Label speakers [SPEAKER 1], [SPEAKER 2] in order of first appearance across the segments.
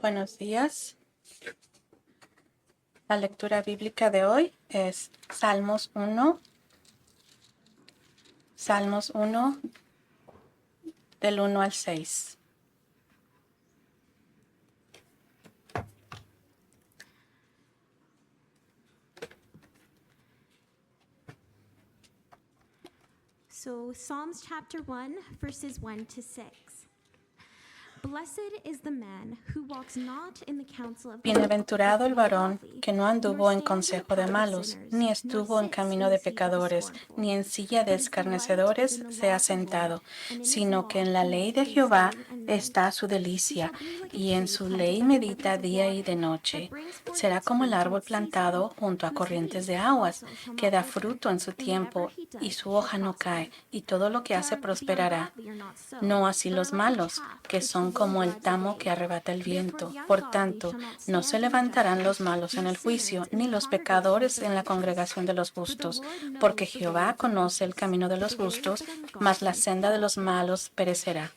[SPEAKER 1] Buenos días. La lectura bíblica de hoy es Salmos 1, del 1 al 6.
[SPEAKER 2] So Psalms chapter 1, verses 1 to 6. Blessed is the man who walks not in the counsel of the
[SPEAKER 1] Bienaventurado el varón que no anduvo en consejo de malos, ni estuvo en camino de pecadores, ni en silla de escarnecedores se ha sentado, sino que en la ley de Jehová está su delicia, y en su ley medita día y de noche. Será como el árbol plantado junto a corrientes de aguas, que da fruto en su tiempo, y su hoja no cae, y todo lo que hace prosperará. No así los malos, que son como el tamo que arrebata el viento. Por tanto, no se levantarán los malos en el juicio, ni los pecadores en la congregación de los justos, porque Jehová conoce el camino de los justos, mas la senda de los malos perecerá.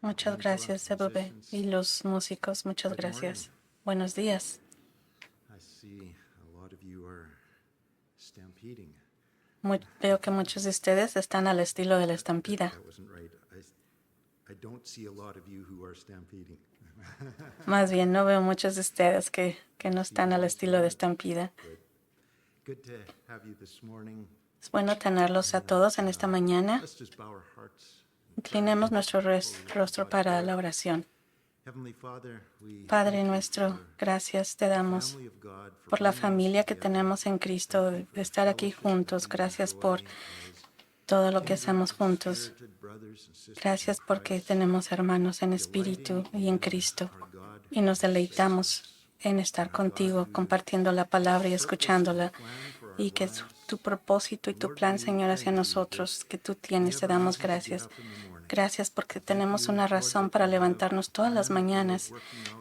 [SPEAKER 1] Muchas gracias, Ebube. Y los músicos, muchas gracias. Buenos días. Veo que muchos de ustedes están al estilo de la estampida. Más bien, no veo muchos de ustedes que no están al estilo de estampida. Es bueno tenerlos a todos en esta mañana. Inclinemos nuestro rostro para la oración. Padre nuestro, gracias te damos por la familia que tenemos en Cristo, de estar aquí juntos. Gracias por todo lo que hacemos juntos. Gracias porque tenemos hermanos en espíritu y en Cristo. Y nos deleitamos en estar contigo, compartiendo la palabra y escuchándola. Y que tu propósito y tu plan, Señor, hacia nosotros, que tú tienes, te damos gracias. Gracias porque tenemos una razón para levantarnos todas las mañanas.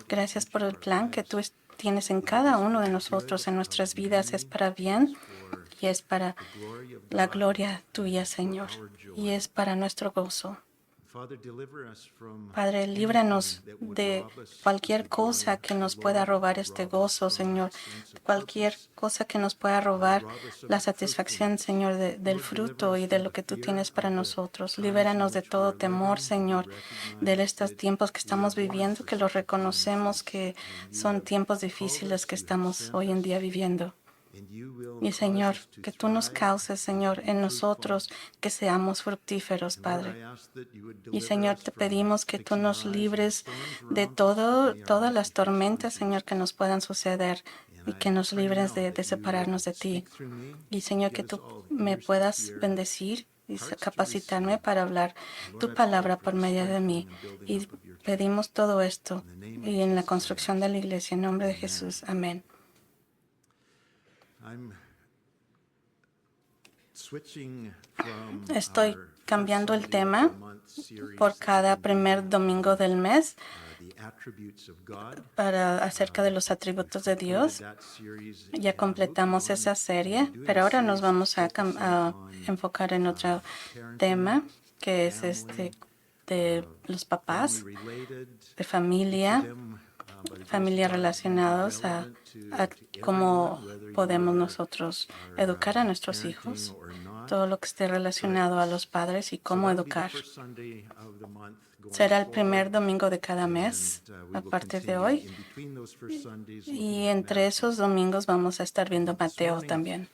[SPEAKER 1] Gracias por el plan que tú tienes en cada uno de nosotros, en nuestras vidas. Es para bien y es para la gloria tuya, Señor, y es para nuestro gozo. Padre, líbranos de cualquier cosa que nos pueda robar este gozo, Señor. Cualquier cosa que nos pueda robar la satisfacción, Señor, del fruto y de lo que tú tienes para nosotros. Libéranos de todo temor, Señor, de estos tiempos que estamos viviendo, que los reconocemos que son tiempos difíciles que estamos hoy en día viviendo. Y Señor, que tú nos causes, Señor, en nosotros que seamos fructíferos, Padre. Y Señor, te pedimos que tú nos libres de todas las tormentas, Señor, que nos puedan suceder y que nos libres de separarnos de ti. Y Señor, que tú me puedas bendecir y capacitarme para hablar tu palabra por medio de mí. Y pedimos todo esto y en la construcción de la iglesia, en nombre de Jesús. Amén. Estoy cambiando el tema por cada primer domingo del mes para acerca de los atributos de Dios. Ya completamos esa serie, pero ahora nos vamos a enfocar en otro tema que es de los papás, de familia relacionados a cómo podemos nosotros educar a nuestros hijos, todo lo que esté relacionado a los padres y cómo educar. Será el primer domingo de cada mes a partir de hoy, y entre esos domingos vamos a estar viendo Mateo también.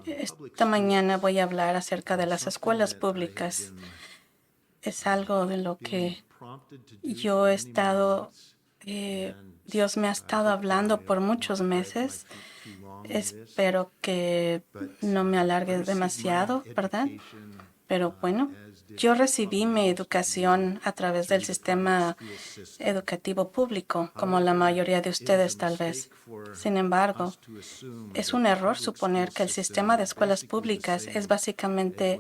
[SPEAKER 1] Esta mañana voy a hablar acerca de las escuelas públicas. Es algo de lo que yo he estado, Dios me ha estado hablando por muchos meses. Espero que no me alargue demasiado, ¿verdad? Pero bueno, yo recibí mi educación a través del sistema educativo público, como la mayoría de ustedes tal vez. Sin embargo, es un error suponer que el sistema de escuelas públicas es básicamente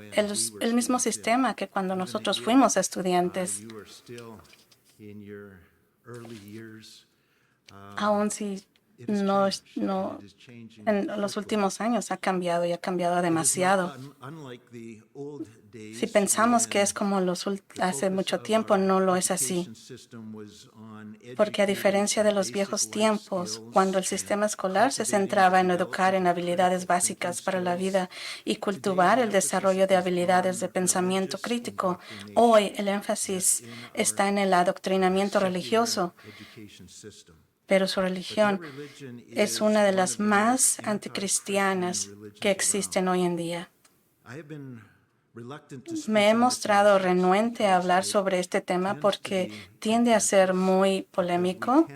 [SPEAKER 1] el mismo sistema que cuando nosotros fuimos estudiantes. Aun si no en los últimos años ha cambiado y ha cambiado demasiado. Si pensamos que es como hace mucho tiempo, no lo es así. Porque a diferencia de los viejos tiempos, cuando el sistema escolar se centraba en educar en habilidades básicas para la vida y cultivar el desarrollo de habilidades de pensamiento crítico, hoy el énfasis está en el adoctrinamiento religioso. Pero su religión es una de las más anticristianas que existen hoy en día. Me he mostrado renuente a hablar sobre este tema porque tiende a ser muy polémico,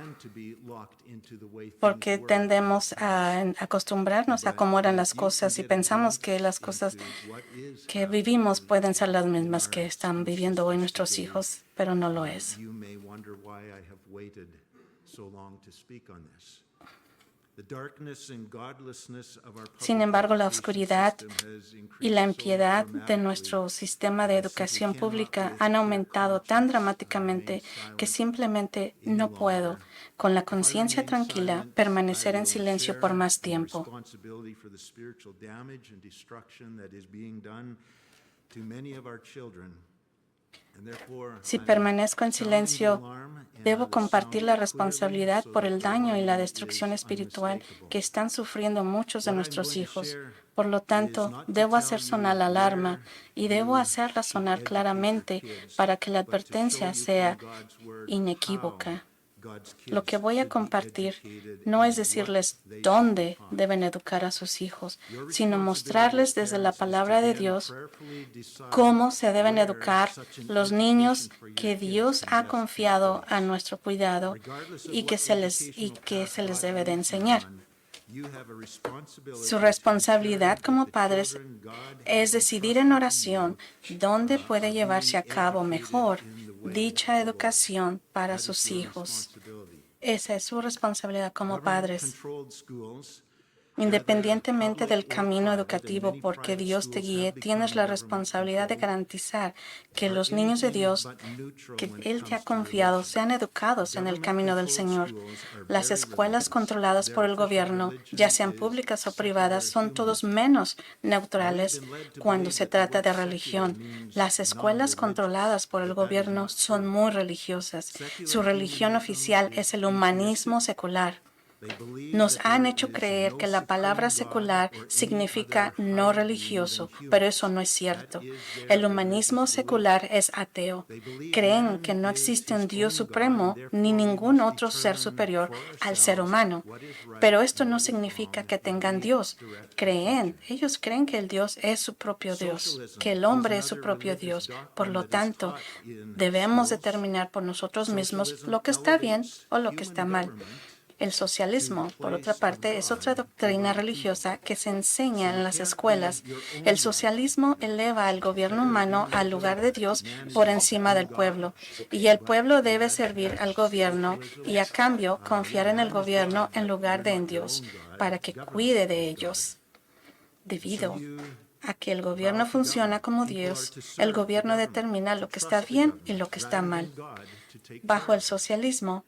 [SPEAKER 1] porque tendemos a acostumbrarnos a cómo eran las cosas y pensamos que las cosas que vivimos pueden ser las mismas que están viviendo hoy nuestros hijos, pero no lo es. Sin embargo, la oscuridad y la impiedad de nuestro sistema de educación pública han aumentado tan dramáticamente que simplemente no puedo, con la conciencia tranquila, permanecer en silencio por más tiempo. Si permanezco en silencio, debo compartir la responsabilidad por el daño y la destrucción espiritual que están sufriendo muchos de nuestros hijos. Por lo tanto, debo hacer sonar la alarma y debo hacerla sonar claramente para que la advertencia sea inequívoca. Lo que voy a compartir no es decirles dónde deben educar a sus hijos, sino mostrarles desde la palabra de Dios cómo se deben educar los niños que Dios ha confiado a nuestro cuidado y que se les debe de enseñar. Su responsabilidad como padres es decidir en oración dónde puede llevarse a cabo mejor dicha educación para sus hijos. Esa es su responsabilidad como padres. Independientemente del camino educativo por que Dios te guíe, tienes la responsabilidad de garantizar que los niños de Dios que Él te ha confiado sean educados en el camino del Señor. Las escuelas controladas por el gobierno, ya sean públicas o privadas, son todos menos neutrales cuando se trata de religión. Las escuelas controladas por el gobierno son muy religiosas. Su religión oficial es el humanismo secular. Nos han hecho creer que la palabra secular significa no religioso, pero eso no es cierto. El humanismo secular es ateo. Creen que no existe un Dios supremo ni ningún otro ser superior al ser humano. Pero esto no significa que tengan Dios. Ellos creen que el Dios es su propio Dios, que el hombre es su propio Dios. Por lo tanto, debemos determinar por nosotros mismos lo que está bien o lo que está mal. El socialismo, por otra parte, es otra doctrina religiosa que se enseña en las escuelas. El socialismo eleva al gobierno humano al lugar de Dios por encima del pueblo, y el pueblo debe servir al gobierno y a cambio confiar en el gobierno en lugar de en Dios, para que cuide de ellos. Debido a que el gobierno funciona como Dios, el gobierno determina lo que está bien y lo que está mal. Bajo el socialismo,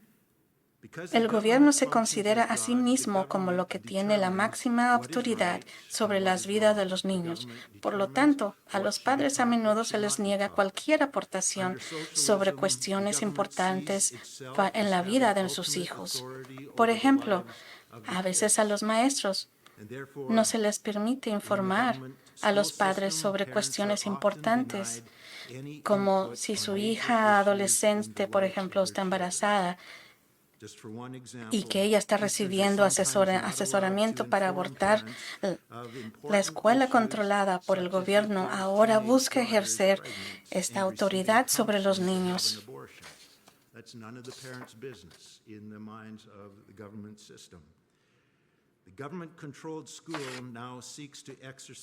[SPEAKER 1] el gobierno se considera a sí mismo como lo que tiene la máxima autoridad sobre las vidas de los niños. Por lo tanto, a los padres a menudo se les niega cualquier aportación sobre cuestiones importantes en la vida de sus hijos. Por ejemplo, a veces a los maestros no se les permite informar a los padres sobre cuestiones importantes, como si su hija adolescente, por ejemplo, está embarazada y que ella está recibiendo asesoramiento para abortar. La escuela controlada por el gobierno ahora busca ejercer esta autoridad sobre los niños.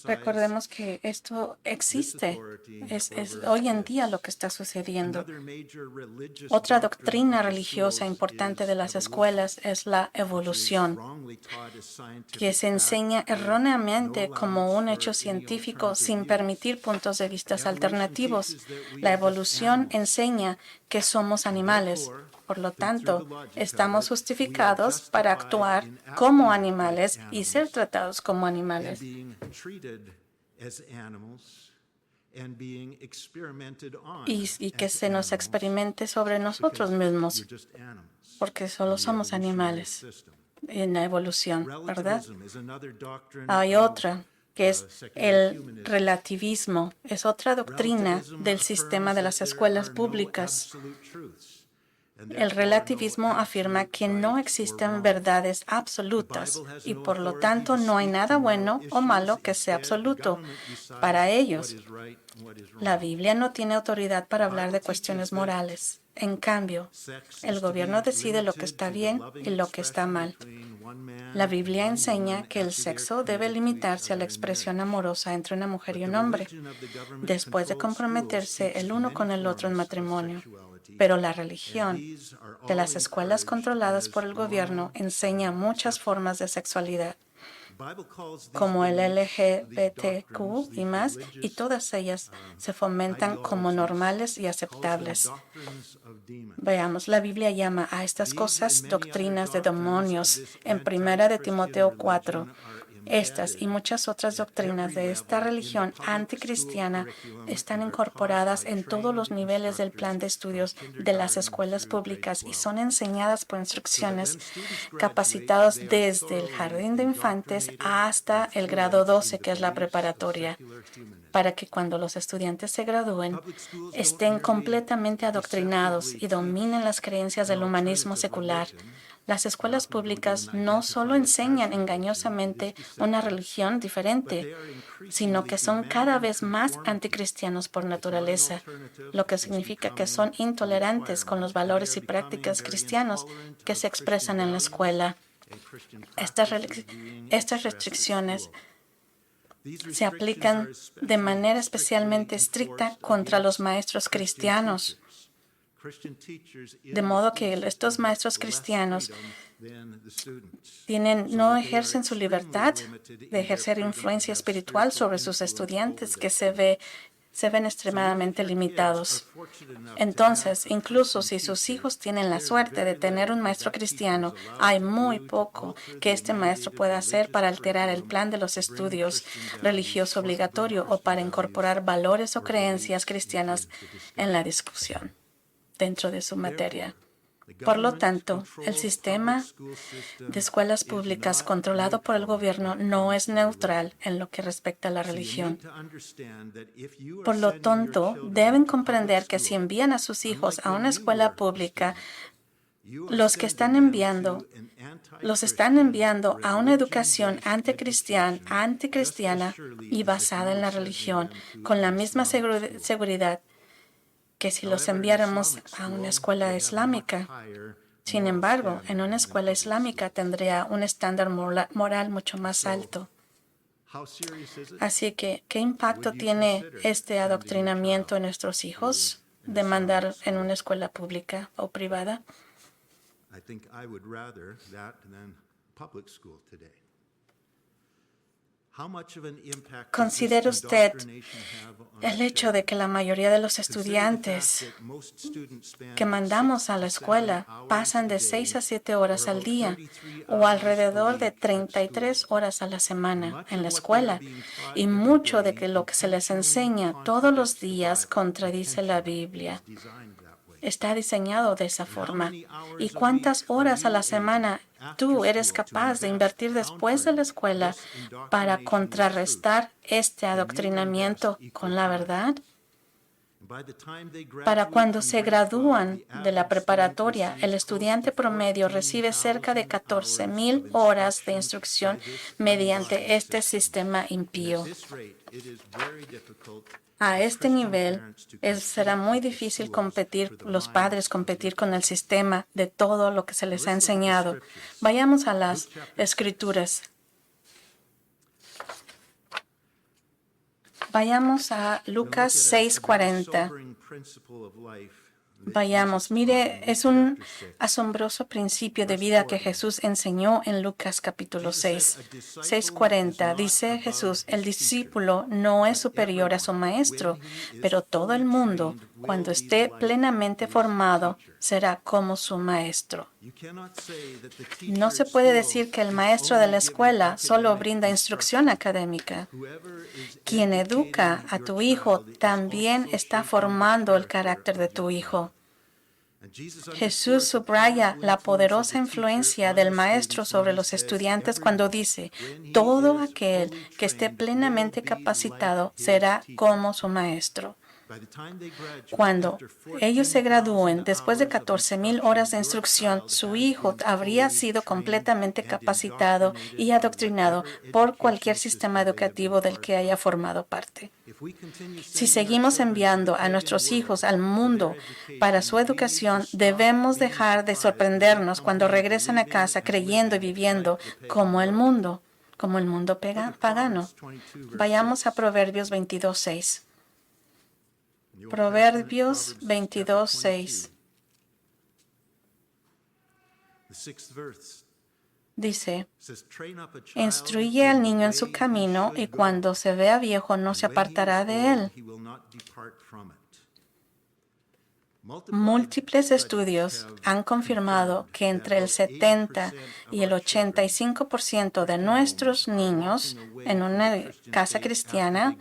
[SPEAKER 1] Recordemos que esto existe. Es hoy en día lo que está sucediendo. Otra doctrina religiosa importante de las escuelas es la evolución, que se enseña erróneamente como un hecho científico sin permitir puntos de vista alternativos. La evolución enseña que somos animales. Por lo tanto, estamos justificados para actuar como animales y ser tratados como animales. Y que se nos experimente sobre nosotros mismos, porque solo somos animales en la evolución, ¿verdad? Hay otra, que es el relativismo. Es otra doctrina del sistema de las escuelas públicas. El relativismo afirma que no existen verdades absolutas y por lo tanto no hay nada bueno o malo que sea absoluto para ellos. La Biblia no tiene autoridad para hablar de cuestiones morales. En cambio, el gobierno decide lo que está bien y lo que está mal. La Biblia enseña que el sexo debe limitarse a la expresión amorosa entre una mujer y un hombre, después de comprometerse el uno con el otro en matrimonio. Pero la religión de las escuelas controladas por el gobierno enseña muchas formas de sexualidad, como el LGBTQ y más, y todas ellas se fomentan como normales y aceptables. Veamos, la Biblia llama a estas cosas doctrinas de demonios en 1 de Timoteo 4. Estas y muchas otras doctrinas de esta religión anticristiana están incorporadas en todos los niveles del plan de estudios de las escuelas públicas y son enseñadas por instrucciones capacitados desde el jardín de infantes hasta el grado 12, que es la preparatoria, para que cuando los estudiantes se gradúen estén completamente adoctrinados y dominen las creencias del humanismo secular. Las escuelas públicas no solo enseñan engañosamente una religión diferente, sino que son cada vez más anticristianos por naturaleza, lo que significa que son intolerantes con los valores y prácticas cristianos que se expresan en la escuela. Estas restricciones se aplican de manera especialmente estricta contra los maestros cristianos, de modo que estos maestros cristianos no ejercen su libertad de ejercer influencia espiritual sobre sus estudiantes, que se ven extremadamente limitados. Entonces, incluso si sus hijos tienen la suerte de tener un maestro cristiano, hay muy poco que este maestro pueda hacer para alterar el plan de los estudios religioso obligatorio o para incorporar valores o creencias cristianas en la discusión dentro de su materia. Por lo tanto, el sistema de escuelas públicas controlado por el gobierno no es neutral en lo que respecta a la religión. Por lo tanto, deben comprender que si envían a sus hijos a una escuela pública, los están enviando a una educación anticristiana y basada en la religión, con la misma seguridad que si los enviáramos a una escuela islámica. Sin embargo, en una escuela islámica tendría un estándar moral mucho más alto. Así que, ¿qué impacto tiene este adoctrinamiento en nuestros hijos de mandar en una escuela pública o privada? ¿Considera usted el hecho de que la mayoría de los estudiantes que mandamos a la escuela pasan de 6 a 7 horas al día o alrededor de 33 horas a la semana en la escuela? Y mucho de lo que se les enseña todos los días contradice la Biblia. Está diseñado de esa forma. ¿Y cuántas horas a la semana tú eres capaz de invertir después de la escuela para contrarrestar este adoctrinamiento con la verdad? Para cuando se gradúan de la preparatoria, el estudiante promedio recibe cerca de 14,000 horas de instrucción mediante este sistema impío. A este nivel será muy difícil los padres competir con el sistema de todo lo que se les ha enseñado. Vayamos a las Escrituras. Vayamos a Lucas 6:40. Vayamos, mire, es un asombroso principio de vida que Jesús enseñó en Lucas capítulo 6. 6:40 dice Jesús, el discípulo no es superior a su maestro, pero todo el mundo, cuando esté plenamente formado, será como su maestro. No se puede decir que el maestro de la escuela solo brinda instrucción académica. Quien educa a tu hijo también está formando el carácter de tu hijo. Jesús subraya la poderosa influencia del maestro sobre los estudiantes cuando dice, todo aquel que esté plenamente capacitado será como su maestro. Cuando ellos se gradúen, después de 14,000 horas de instrucción, su hijo habría sido completamente capacitado y adoctrinado por cualquier sistema educativo del que haya formado parte. Si seguimos enviando a nuestros hijos al mundo para su educación, debemos dejar de sorprendernos cuando regresan a casa creyendo y viviendo como el mundo pagano. Vayamos a Proverbios 22:6. Proverbios 22:6 dice, instruye al niño en su camino y cuando se vea viejo no se apartará de él. Múltiples estudios han confirmado que entre el 70 y el 85% de nuestros niños en una casa cristiana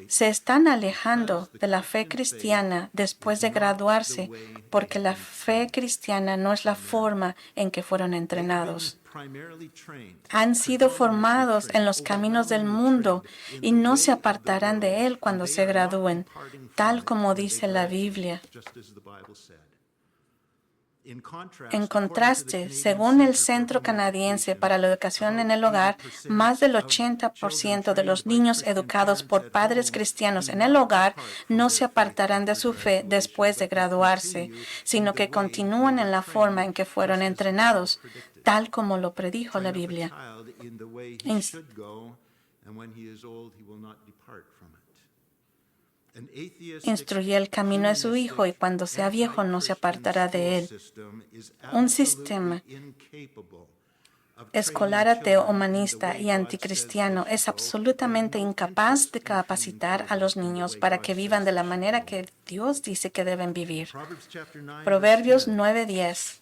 [SPEAKER 1] se están alejando de la fe cristiana después de graduarse porque la fe cristiana no es la forma en que fueron entrenados. Han sido formados en los caminos del mundo y no se apartarán de él cuando se gradúen, tal como dice la Biblia. En contraste, según el Centro Canadiense para la Educación en el Hogar, más del 80% de los niños educados por padres cristianos en el hogar no se apartarán de su fe después de graduarse, sino que continúan en la forma en que fueron entrenados, tal como lo predijo la Biblia. Instruye el camino de su hijo y cuando sea viejo no se apartará de él. Un sistema escolar ateo, humanista y anticristiano es absolutamente incapaz de capacitar a los niños para que vivan de la manera que Dios dice que deben vivir. Proverbios 9:10.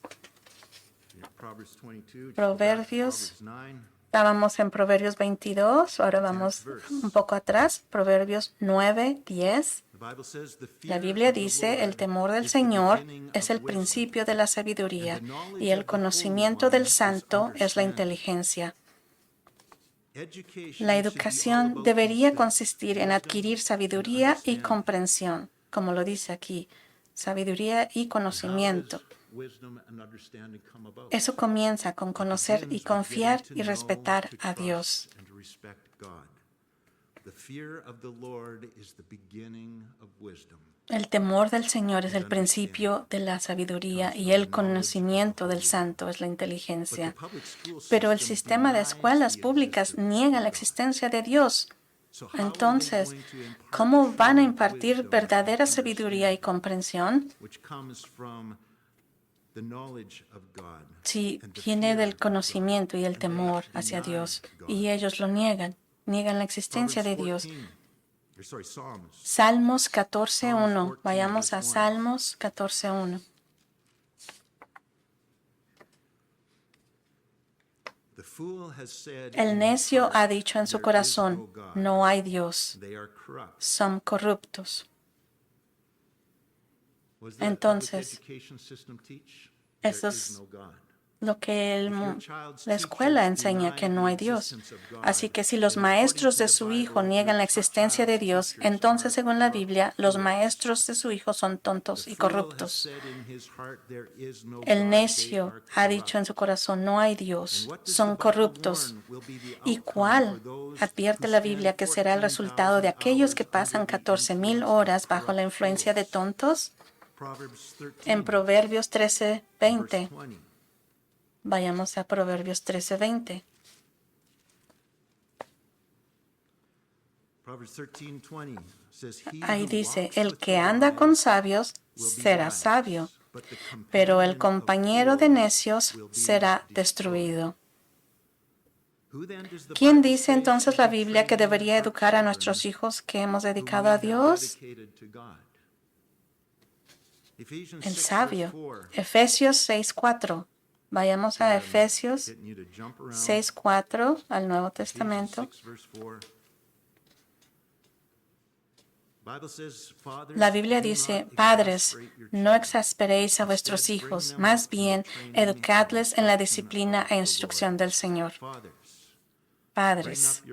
[SPEAKER 1] Estábamos en Proverbios 22, ahora vamos un poco atrás, Proverbios 9:10. La Biblia dice, el temor del Señor es el principio de la sabiduría y el conocimiento del santo es la inteligencia. La educación debería consistir en adquirir sabiduría y comprensión, como lo dice aquí, sabiduría y conocimiento. Eso comienza con conocer y confiar y respetar a Dios. El temor del Señor es el principio de la sabiduría y el conocimiento del santo es la inteligencia. Pero el sistema de escuelas públicas niega la existencia de Dios. Entonces, ¿cómo van a impartir verdadera sabiduría y comprensión? Si viene del conocimiento y el temor hacia Dios, y ellos lo niegan la existencia de Dios. Salmos 14:1. Vayamos a Salmos 14:1. El necio ha dicho en su corazón, no hay Dios. Son corruptos. Entonces, eso es lo que la escuela enseña, que no hay Dios. Así que si los maestros de su hijo niegan la existencia de Dios, entonces, según la Biblia, los maestros de su hijo son tontos y corruptos. El necio ha dicho en su corazón, no hay Dios, son corruptos. ¿Y cuál advierte la Biblia que será el resultado de aquellos que pasan 14,000 horas bajo la influencia de tontos? En Proverbios 13:20. Vayamos a Proverbios 13:20. Ahí dice, el que anda con sabios será sabio, pero el compañero de necios será destruido. ¿Quién dice entonces la Biblia que debería educar a nuestros hijos que hemos dedicado a Dios? El sabio. Efesios 6:4. Vayamos a Efesios 6:4 al Nuevo Testamento. La Biblia dice, padres, no exasperéis a vuestros hijos, más bien educadles en la disciplina e instrucción del Señor. Padres,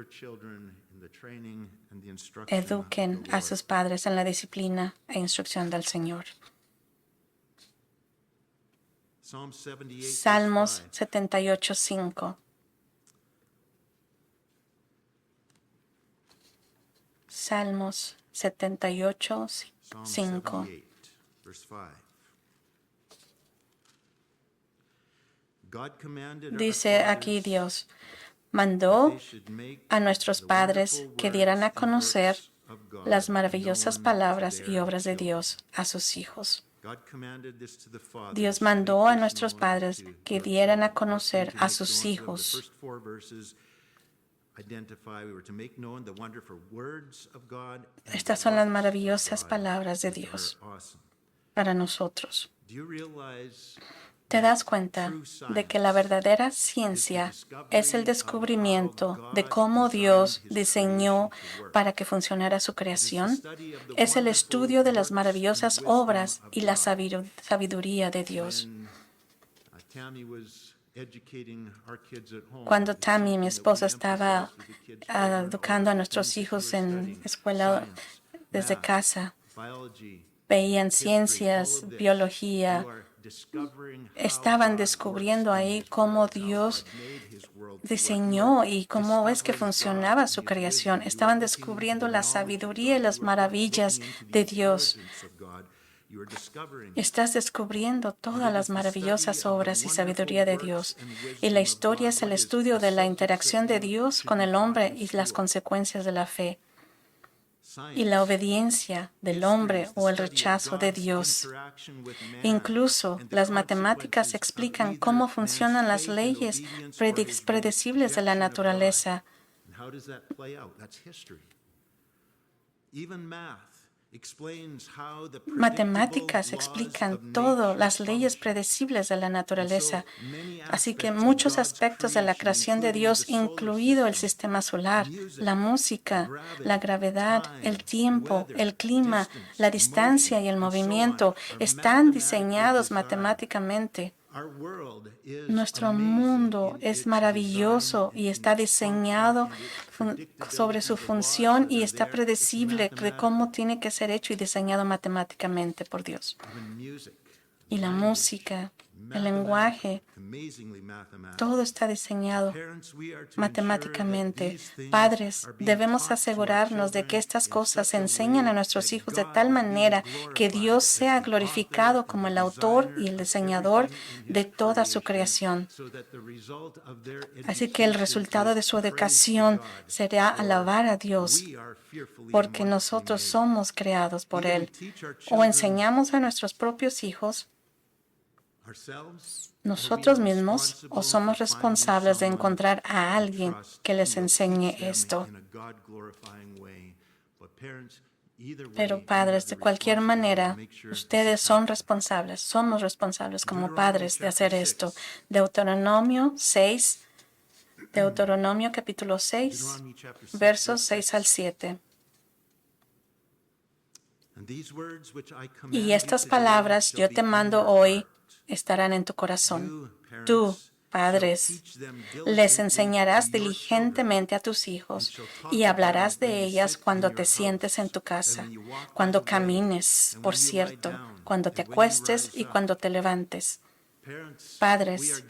[SPEAKER 1] eduquen a sus padres en la disciplina e instrucción del Señor. Salmos 78:5. Salmos 78:5. Dice aquí Dios, mandó a nuestros padres que dieran a conocer las maravillosas palabras y obras de Dios a sus hijos. Dios mandó a nuestros padres que dieran a conocer a sus hijos. Estas son las maravillosas palabras de Dios para nosotros. ¿Te das cuenta de que la verdadera ciencia es el descubrimiento de cómo Dios diseñó para que funcionara su creación? Es el estudio de las maravillosas obras y la sabiduría de Dios. Cuando Tammy, mi esposa, estaba educando a nuestros hijos en escuela desde casa, veían ciencias, biología, estaban descubriendo ahí cómo Dios diseñó y cómo es que funcionaba su creación. Estaban descubriendo la sabiduría y las maravillas de Dios. Estás descubriendo todas las maravillosas obras y sabiduría de Dios. Y la historia es el estudio de la interacción de Dios con el hombre y las consecuencias de la fe. Y la obediencia del hombre o el rechazo de Dios. Incluso las matemáticas explican cómo funcionan las leyes predecibles de la naturaleza. Matemáticas explican todo, las leyes predecibles de la naturaleza. Así que muchos aspectos de la creación de Dios, incluido el sistema solar, la música, la gravedad, el tiempo, el clima, la distancia y el movimiento, están diseñados matemáticamente. Nuestro mundo es maravilloso y está diseñado sobre su función y está predecible de cómo tiene que ser hecho y diseñado matemáticamente por Dios. Y la música, el lenguaje, todo está diseñado matemáticamente. Padres, debemos asegurarnos de que estas cosas se enseñan a nuestros hijos de tal manera que Dios sea glorificado como el autor y el diseñador de toda su creación. Así que el resultado de su educación será alabar a Dios, porque nosotros somos creados por Él. O enseñamos a nuestros propios hijos nosotros mismos o somos responsables de encontrar a alguien que les enseñe esto. Pero padres, de cualquier manera, ustedes son responsables, somos responsables como padres de hacer esto. Deuteronomio capítulo 6, versos 6 al 7. Y estas palabras yo te mando hoy estarán en tu corazón. Tú, padres, les enseñarás diligentemente a tus hijos y hablarás de ellas cuando te sientes en tu casa, cuando camines, por cierto, cuando te acuestes y cuando te levantes. Padres,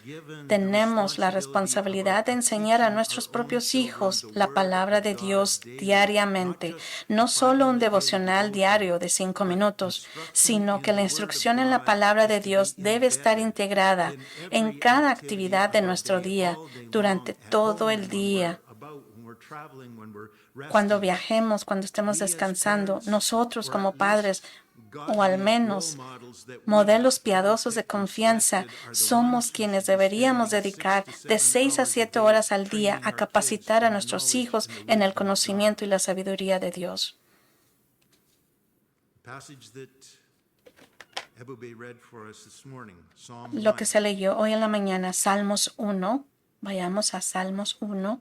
[SPEAKER 1] tenemos la responsabilidad de enseñar a nuestros propios hijos la palabra de Dios diariamente, no solo un devocional diario de 5 minutos, sino que la instrucción en la palabra de Dios debe estar integrada en cada actividad de nuestro día, durante todo el día. Cuando viajemos, cuando estemos descansando, nosotros como padres o al menos modelos piadosos de confianza, somos quienes deberíamos dedicar de 6 a 7 horas al día a capacitar a nuestros hijos en el conocimiento y la sabiduría de Dios. Lo que se leyó hoy en la mañana, Salmos 1, vayamos a Salmos 1,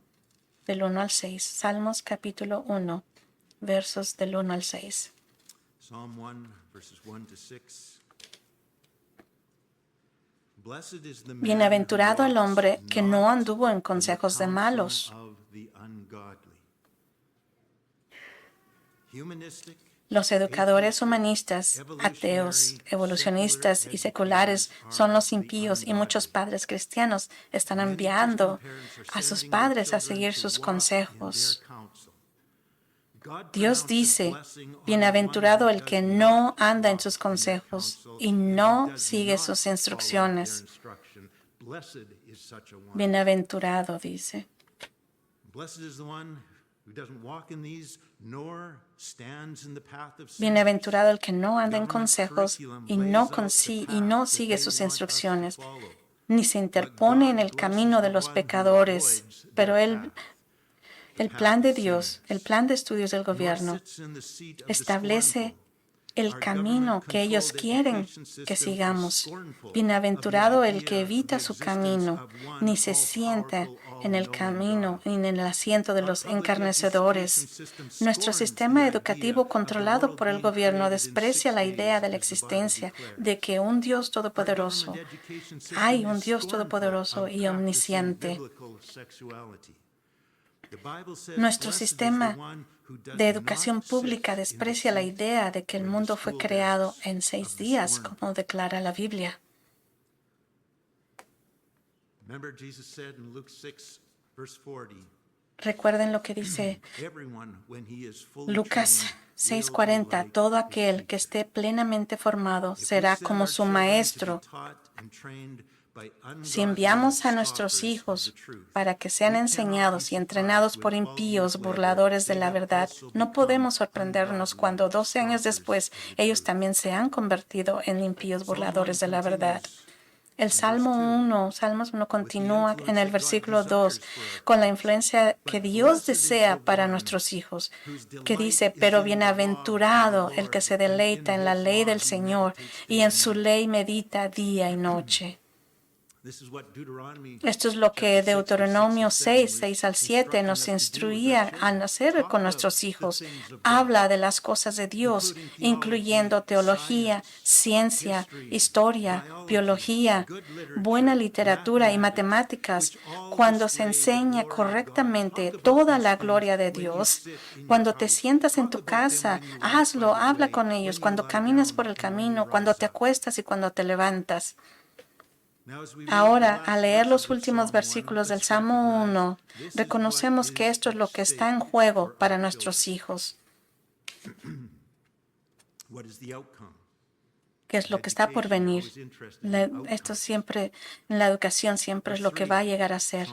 [SPEAKER 1] del 1 al 6. Salmos capítulo 1, versos del 1 al 6.
[SPEAKER 3] Psalm 1, verses 1 to 6. Blessed is the man
[SPEAKER 1] Bienaventurado el
[SPEAKER 3] who
[SPEAKER 1] hombre
[SPEAKER 3] walks
[SPEAKER 1] que no
[SPEAKER 3] not
[SPEAKER 1] anduvo en
[SPEAKER 3] in the
[SPEAKER 1] consejos de malos,
[SPEAKER 3] counsel of the ungodly. Humanistic,
[SPEAKER 1] los educadores humanistas, ateos, evolucionistas y seculares son los impíos y muchos padres cristianos están enviando a sus padres a seguir sus consejos. Dios dice, bienaventurado el que no anda en sus consejos y no sigue sus instrucciones. Bienaventurado, dice. Bienaventurado el que no anda en consejos y no sigue sus instrucciones, ni se interpone en el camino de los pecadores, pero el plan de Dios, el plan de estudios del gobierno, establece el camino que ellos quieren que sigamos. Bienaventurado el que evita su camino, ni se sienta en el camino ni en el asiento de los encarnecedores. Nuestro sistema educativo controlado por el gobierno desprecia la idea de la existencia de que un Dios todopoderoso, hay un Dios todopoderoso y omnisciente. Nuestro sistema de educación pública desprecia la idea de que el mundo fue creado en 6 días, como declara la Biblia. Recuerden lo que dice Lucas 6:40. Todo aquel que esté plenamente formado será como su maestro. Si enviamos a nuestros hijos para que sean enseñados y entrenados por impíos burladores de la verdad, no podemos sorprendernos cuando 12 años después ellos también se han convertido en impíos burladores de la verdad. El Salmos 1 continúa en el versículo 2 con la influencia que Dios desea para nuestros hijos, que dice, pero bienaventurado el que se deleita en la ley del Señor y en su ley medita día y noche. Esto es lo que Deuteronomio 6 al 7 nos instruía a hacer con nuestros hijos. Habla de las cosas de Dios, incluyendo teología, ciencia, historia, biología, buena literatura y matemáticas. Cuando se enseña correctamente toda la gloria de Dios, cuando te sientas en tu casa, hazlo, habla con ellos, cuando caminas por el camino, cuando te acuestas y cuando te levantas. Ahora, al leer los últimos versículos del Salmo 1, reconocemos que esto es lo que está en juego para nuestros hijos. ¿Qué es lo que está por venir? Esto siempre, en la educación, siempre es lo que va a llegar a ser.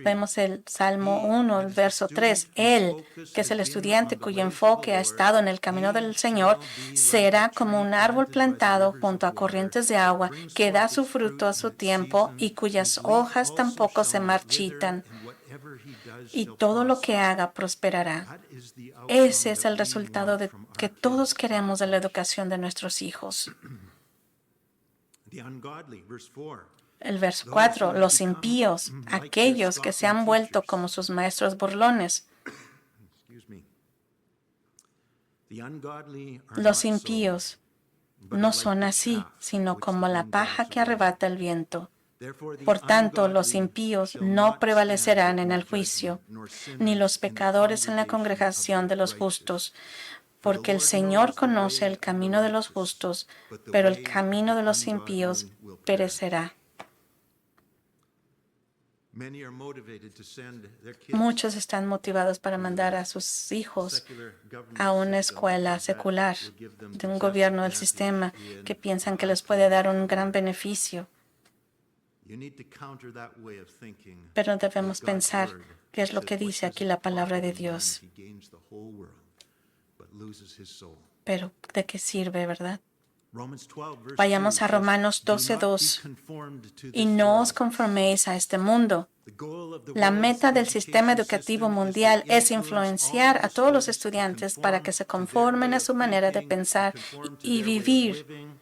[SPEAKER 1] Vemos el Salmo 1, el verso 3. Él, que es el estudiante cuyo enfoque ha estado en el camino del Señor, será como un árbol plantado junto a corrientes de agua, que da su fruto a su tiempo y cuyas hojas tampoco se marchitan. Y todo lo que haga prosperará. Ese es el resultado que todos queremos de la educación de nuestros hijos. El verso 4, los impíos, aquellos que se han vuelto como sus maestros burlones. Los impíos no son así, sino como la paja que arrebata el viento. Por tanto, los impíos no prevalecerán en el juicio, ni los pecadores en la congregación de los justos, porque el Señor conoce el camino de los justos, pero el camino de los impíos perecerá. Muchos están motivados para mandar a sus hijos a una escuela secular de un gobierno del sistema que piensan que les puede dar un gran beneficio. Pero debemos pensar qué es lo que dice aquí la palabra de Dios. Pero ¿de qué sirve, verdad?
[SPEAKER 3] Romans 12, verse
[SPEAKER 1] Vayamos
[SPEAKER 3] 2
[SPEAKER 1] a
[SPEAKER 3] says,
[SPEAKER 1] Romanos
[SPEAKER 3] "Do not
[SPEAKER 1] 12:2.
[SPEAKER 3] be conformed to
[SPEAKER 1] Y
[SPEAKER 3] this
[SPEAKER 1] no os
[SPEAKER 3] world."
[SPEAKER 1] conforméis a este mundo.
[SPEAKER 3] The goal of the
[SPEAKER 1] La
[SPEAKER 3] world's
[SPEAKER 1] meta del sistema
[SPEAKER 3] education
[SPEAKER 1] educativo
[SPEAKER 3] system is to
[SPEAKER 1] mundial es
[SPEAKER 3] influence
[SPEAKER 1] influenciar
[SPEAKER 3] all
[SPEAKER 1] a todos los
[SPEAKER 3] students to
[SPEAKER 1] estudiantes para que se conformen
[SPEAKER 3] conform
[SPEAKER 1] a
[SPEAKER 3] to
[SPEAKER 1] su
[SPEAKER 3] their way
[SPEAKER 1] manera
[SPEAKER 3] of
[SPEAKER 1] de
[SPEAKER 3] thinking,
[SPEAKER 1] pensar
[SPEAKER 3] conform to
[SPEAKER 1] y
[SPEAKER 3] their way of
[SPEAKER 1] vivir.
[SPEAKER 3] living.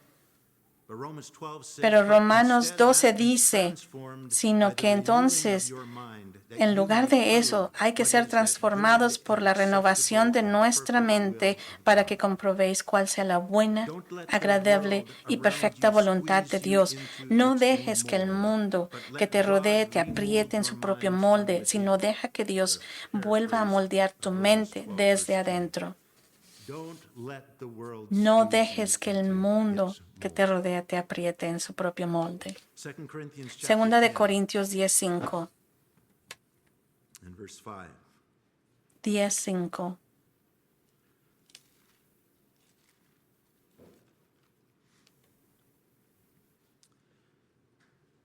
[SPEAKER 3] But Romans 12 says,
[SPEAKER 1] Pero
[SPEAKER 3] "But
[SPEAKER 1] Romanos
[SPEAKER 3] instead
[SPEAKER 1] 12
[SPEAKER 3] be
[SPEAKER 1] dice,
[SPEAKER 3] transformed
[SPEAKER 1] sino
[SPEAKER 3] by the
[SPEAKER 1] que
[SPEAKER 3] renewing of
[SPEAKER 1] entonces,
[SPEAKER 3] your mind, that
[SPEAKER 1] en
[SPEAKER 3] you
[SPEAKER 1] lugar
[SPEAKER 3] may
[SPEAKER 1] de eso,
[SPEAKER 3] prove
[SPEAKER 1] hay que
[SPEAKER 3] what
[SPEAKER 1] ser
[SPEAKER 3] is that good
[SPEAKER 1] transformados por la
[SPEAKER 3] and
[SPEAKER 1] renovación de
[SPEAKER 3] acceptable and
[SPEAKER 1] nuestra
[SPEAKER 3] perfect will
[SPEAKER 1] mente
[SPEAKER 3] of
[SPEAKER 1] para
[SPEAKER 3] God."
[SPEAKER 1] que comprobéis cuál sea la buena,
[SPEAKER 3] Don't let the
[SPEAKER 1] agradable
[SPEAKER 3] world
[SPEAKER 1] y
[SPEAKER 3] around
[SPEAKER 1] perfecta
[SPEAKER 3] you
[SPEAKER 1] voluntad de
[SPEAKER 3] squeeze you
[SPEAKER 1] Dios.
[SPEAKER 3] into
[SPEAKER 1] No
[SPEAKER 3] its
[SPEAKER 1] dejes
[SPEAKER 3] own
[SPEAKER 1] que el
[SPEAKER 3] mold,
[SPEAKER 1] mundo
[SPEAKER 3] but
[SPEAKER 1] que
[SPEAKER 3] let
[SPEAKER 1] te rodee
[SPEAKER 3] God
[SPEAKER 1] te
[SPEAKER 3] renew
[SPEAKER 1] apriete en
[SPEAKER 3] your
[SPEAKER 1] su propio
[SPEAKER 3] mind from
[SPEAKER 1] molde, sino
[SPEAKER 3] within.
[SPEAKER 1] deja que Dios
[SPEAKER 3] To
[SPEAKER 1] vuelva a
[SPEAKER 3] paraphrase
[SPEAKER 1] moldear tu
[SPEAKER 3] Romans
[SPEAKER 1] mente
[SPEAKER 3] 12,
[SPEAKER 1] desde
[SPEAKER 3] verse 2.
[SPEAKER 1] adentro.
[SPEAKER 3] Don't let the world
[SPEAKER 1] No
[SPEAKER 3] squeeze
[SPEAKER 1] dejes
[SPEAKER 3] you
[SPEAKER 1] que el
[SPEAKER 3] into
[SPEAKER 1] mundo
[SPEAKER 3] its
[SPEAKER 1] que
[SPEAKER 3] mold.
[SPEAKER 1] te rodea te apriete en su propio molde.
[SPEAKER 3] 2 Corinthians chapter
[SPEAKER 1] Segunda de
[SPEAKER 3] 10
[SPEAKER 1] Corintios 10:5.
[SPEAKER 3] and verse 5.
[SPEAKER 1] 10:5.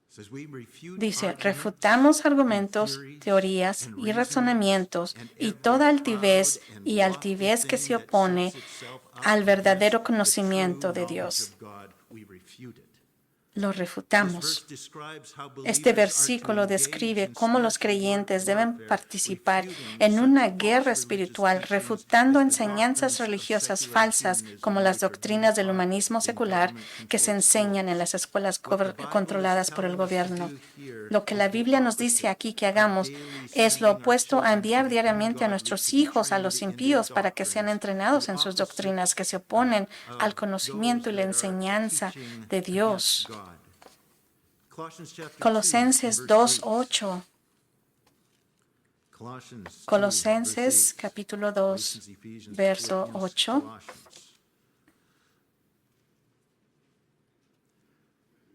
[SPEAKER 3] Says, "We refute
[SPEAKER 1] Dice,
[SPEAKER 3] arguments
[SPEAKER 1] refutamos
[SPEAKER 3] and
[SPEAKER 1] argumentos,
[SPEAKER 3] theories
[SPEAKER 1] teorías
[SPEAKER 3] and
[SPEAKER 1] y
[SPEAKER 3] reasonings
[SPEAKER 1] razonamientos
[SPEAKER 3] and
[SPEAKER 1] y
[SPEAKER 3] every
[SPEAKER 1] toda
[SPEAKER 3] proud
[SPEAKER 1] altivez
[SPEAKER 3] and
[SPEAKER 1] y
[SPEAKER 3] lofty
[SPEAKER 1] altivez que
[SPEAKER 3] thing
[SPEAKER 1] se
[SPEAKER 3] that
[SPEAKER 1] opone
[SPEAKER 3] sets itself up
[SPEAKER 1] al verdadero
[SPEAKER 3] against the
[SPEAKER 1] conocimiento
[SPEAKER 3] true
[SPEAKER 1] de
[SPEAKER 3] knowledge
[SPEAKER 1] Dios."
[SPEAKER 3] of God. We refute it.
[SPEAKER 1] Lo
[SPEAKER 3] This
[SPEAKER 1] refutamos.
[SPEAKER 3] verse describes how
[SPEAKER 1] Este
[SPEAKER 3] believers are to
[SPEAKER 1] versículo
[SPEAKER 3] engage
[SPEAKER 1] describe
[SPEAKER 3] in
[SPEAKER 1] cómo los
[SPEAKER 3] spiritual
[SPEAKER 1] creyentes deben
[SPEAKER 3] warfare,
[SPEAKER 1] participar
[SPEAKER 3] refuting
[SPEAKER 1] en una
[SPEAKER 3] such
[SPEAKER 1] guerra
[SPEAKER 3] false religious
[SPEAKER 1] espiritual,
[SPEAKER 3] teachings
[SPEAKER 1] refutando
[SPEAKER 3] as the
[SPEAKER 1] enseñanzas
[SPEAKER 3] doctrines of
[SPEAKER 1] religiosas
[SPEAKER 3] secular
[SPEAKER 1] falsas
[SPEAKER 3] humanism,
[SPEAKER 1] como las
[SPEAKER 3] which are being
[SPEAKER 1] doctrinas del
[SPEAKER 3] taught
[SPEAKER 1] humanismo
[SPEAKER 3] in
[SPEAKER 1] secular que se
[SPEAKER 3] government-controlled
[SPEAKER 1] enseñan en
[SPEAKER 3] schools.
[SPEAKER 1] las escuelas
[SPEAKER 3] What the Bible is
[SPEAKER 1] controladas por el
[SPEAKER 3] telling us to
[SPEAKER 1] gobierno.
[SPEAKER 3] do here
[SPEAKER 1] Lo que
[SPEAKER 3] is
[SPEAKER 1] la
[SPEAKER 3] the
[SPEAKER 1] Biblia nos dice
[SPEAKER 3] opposite
[SPEAKER 1] aquí que
[SPEAKER 3] of
[SPEAKER 1] hagamos
[SPEAKER 3] daily
[SPEAKER 1] es lo
[SPEAKER 3] sending our
[SPEAKER 1] opuesto a
[SPEAKER 3] children to
[SPEAKER 1] enviar
[SPEAKER 3] the
[SPEAKER 1] diariamente a
[SPEAKER 3] ungodly
[SPEAKER 1] nuestros
[SPEAKER 3] to be
[SPEAKER 1] hijos a
[SPEAKER 3] trained
[SPEAKER 1] los
[SPEAKER 3] in their
[SPEAKER 1] impíos para que sean
[SPEAKER 3] doctrines,
[SPEAKER 1] entrenados
[SPEAKER 3] the
[SPEAKER 1] en sus
[SPEAKER 3] opposite
[SPEAKER 1] doctrinas que se oponen al
[SPEAKER 3] of
[SPEAKER 1] conocimiento y
[SPEAKER 3] those
[SPEAKER 1] la
[SPEAKER 3] that are
[SPEAKER 1] enseñanza
[SPEAKER 3] teaching
[SPEAKER 1] de
[SPEAKER 3] against
[SPEAKER 1] Dios.
[SPEAKER 3] God. Colossians chapter 2 and
[SPEAKER 1] Colosenses
[SPEAKER 3] verse
[SPEAKER 1] 2:8.
[SPEAKER 3] 8. Colossians 2,
[SPEAKER 1] Colosenses
[SPEAKER 3] verse 8.
[SPEAKER 1] capítulo 2,
[SPEAKER 3] Galatians, Ephesians,
[SPEAKER 1] verso
[SPEAKER 3] Philippians,
[SPEAKER 1] 8.
[SPEAKER 3] Colossians.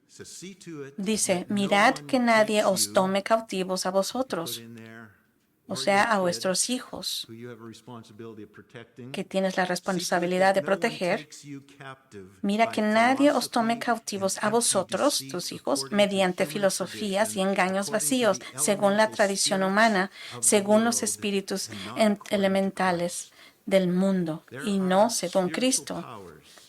[SPEAKER 3] Says, "See to it
[SPEAKER 1] Dice,
[SPEAKER 3] that no
[SPEAKER 1] mirad
[SPEAKER 3] one
[SPEAKER 1] que nadie
[SPEAKER 3] takes
[SPEAKER 1] os
[SPEAKER 3] you,"
[SPEAKER 1] tome cautivos a
[SPEAKER 3] put
[SPEAKER 1] vosotros,
[SPEAKER 3] in there,
[SPEAKER 1] o
[SPEAKER 3] or
[SPEAKER 1] sea,
[SPEAKER 3] your
[SPEAKER 1] a vuestros
[SPEAKER 3] kids,
[SPEAKER 1] hijos,
[SPEAKER 3] who you have a responsibility of protecting.
[SPEAKER 1] que tienes la
[SPEAKER 3] See to it
[SPEAKER 1] responsabilidad de
[SPEAKER 3] that no one
[SPEAKER 1] proteger.
[SPEAKER 3] takes you captive
[SPEAKER 1] Mira
[SPEAKER 3] by
[SPEAKER 1] que nadie os tome
[SPEAKER 3] philosophy
[SPEAKER 1] cautivos
[SPEAKER 3] and
[SPEAKER 1] a
[SPEAKER 3] empty
[SPEAKER 1] vosotros,
[SPEAKER 3] deceit,
[SPEAKER 1] tus hijos,
[SPEAKER 3] according to
[SPEAKER 1] mediante
[SPEAKER 3] human
[SPEAKER 1] filosofías y
[SPEAKER 3] tradition,
[SPEAKER 1] engaños
[SPEAKER 3] according to
[SPEAKER 1] vacíos,
[SPEAKER 3] the
[SPEAKER 1] según la
[SPEAKER 3] elemental
[SPEAKER 1] tradición
[SPEAKER 3] spirits
[SPEAKER 1] humana,
[SPEAKER 3] of the
[SPEAKER 1] según los
[SPEAKER 3] world,
[SPEAKER 1] espíritus
[SPEAKER 3] and not according to
[SPEAKER 1] elementales
[SPEAKER 3] Christ.
[SPEAKER 1] del mundo,
[SPEAKER 3] There
[SPEAKER 1] y
[SPEAKER 3] are
[SPEAKER 1] no según
[SPEAKER 3] spiritual
[SPEAKER 1] Cristo.
[SPEAKER 3] powers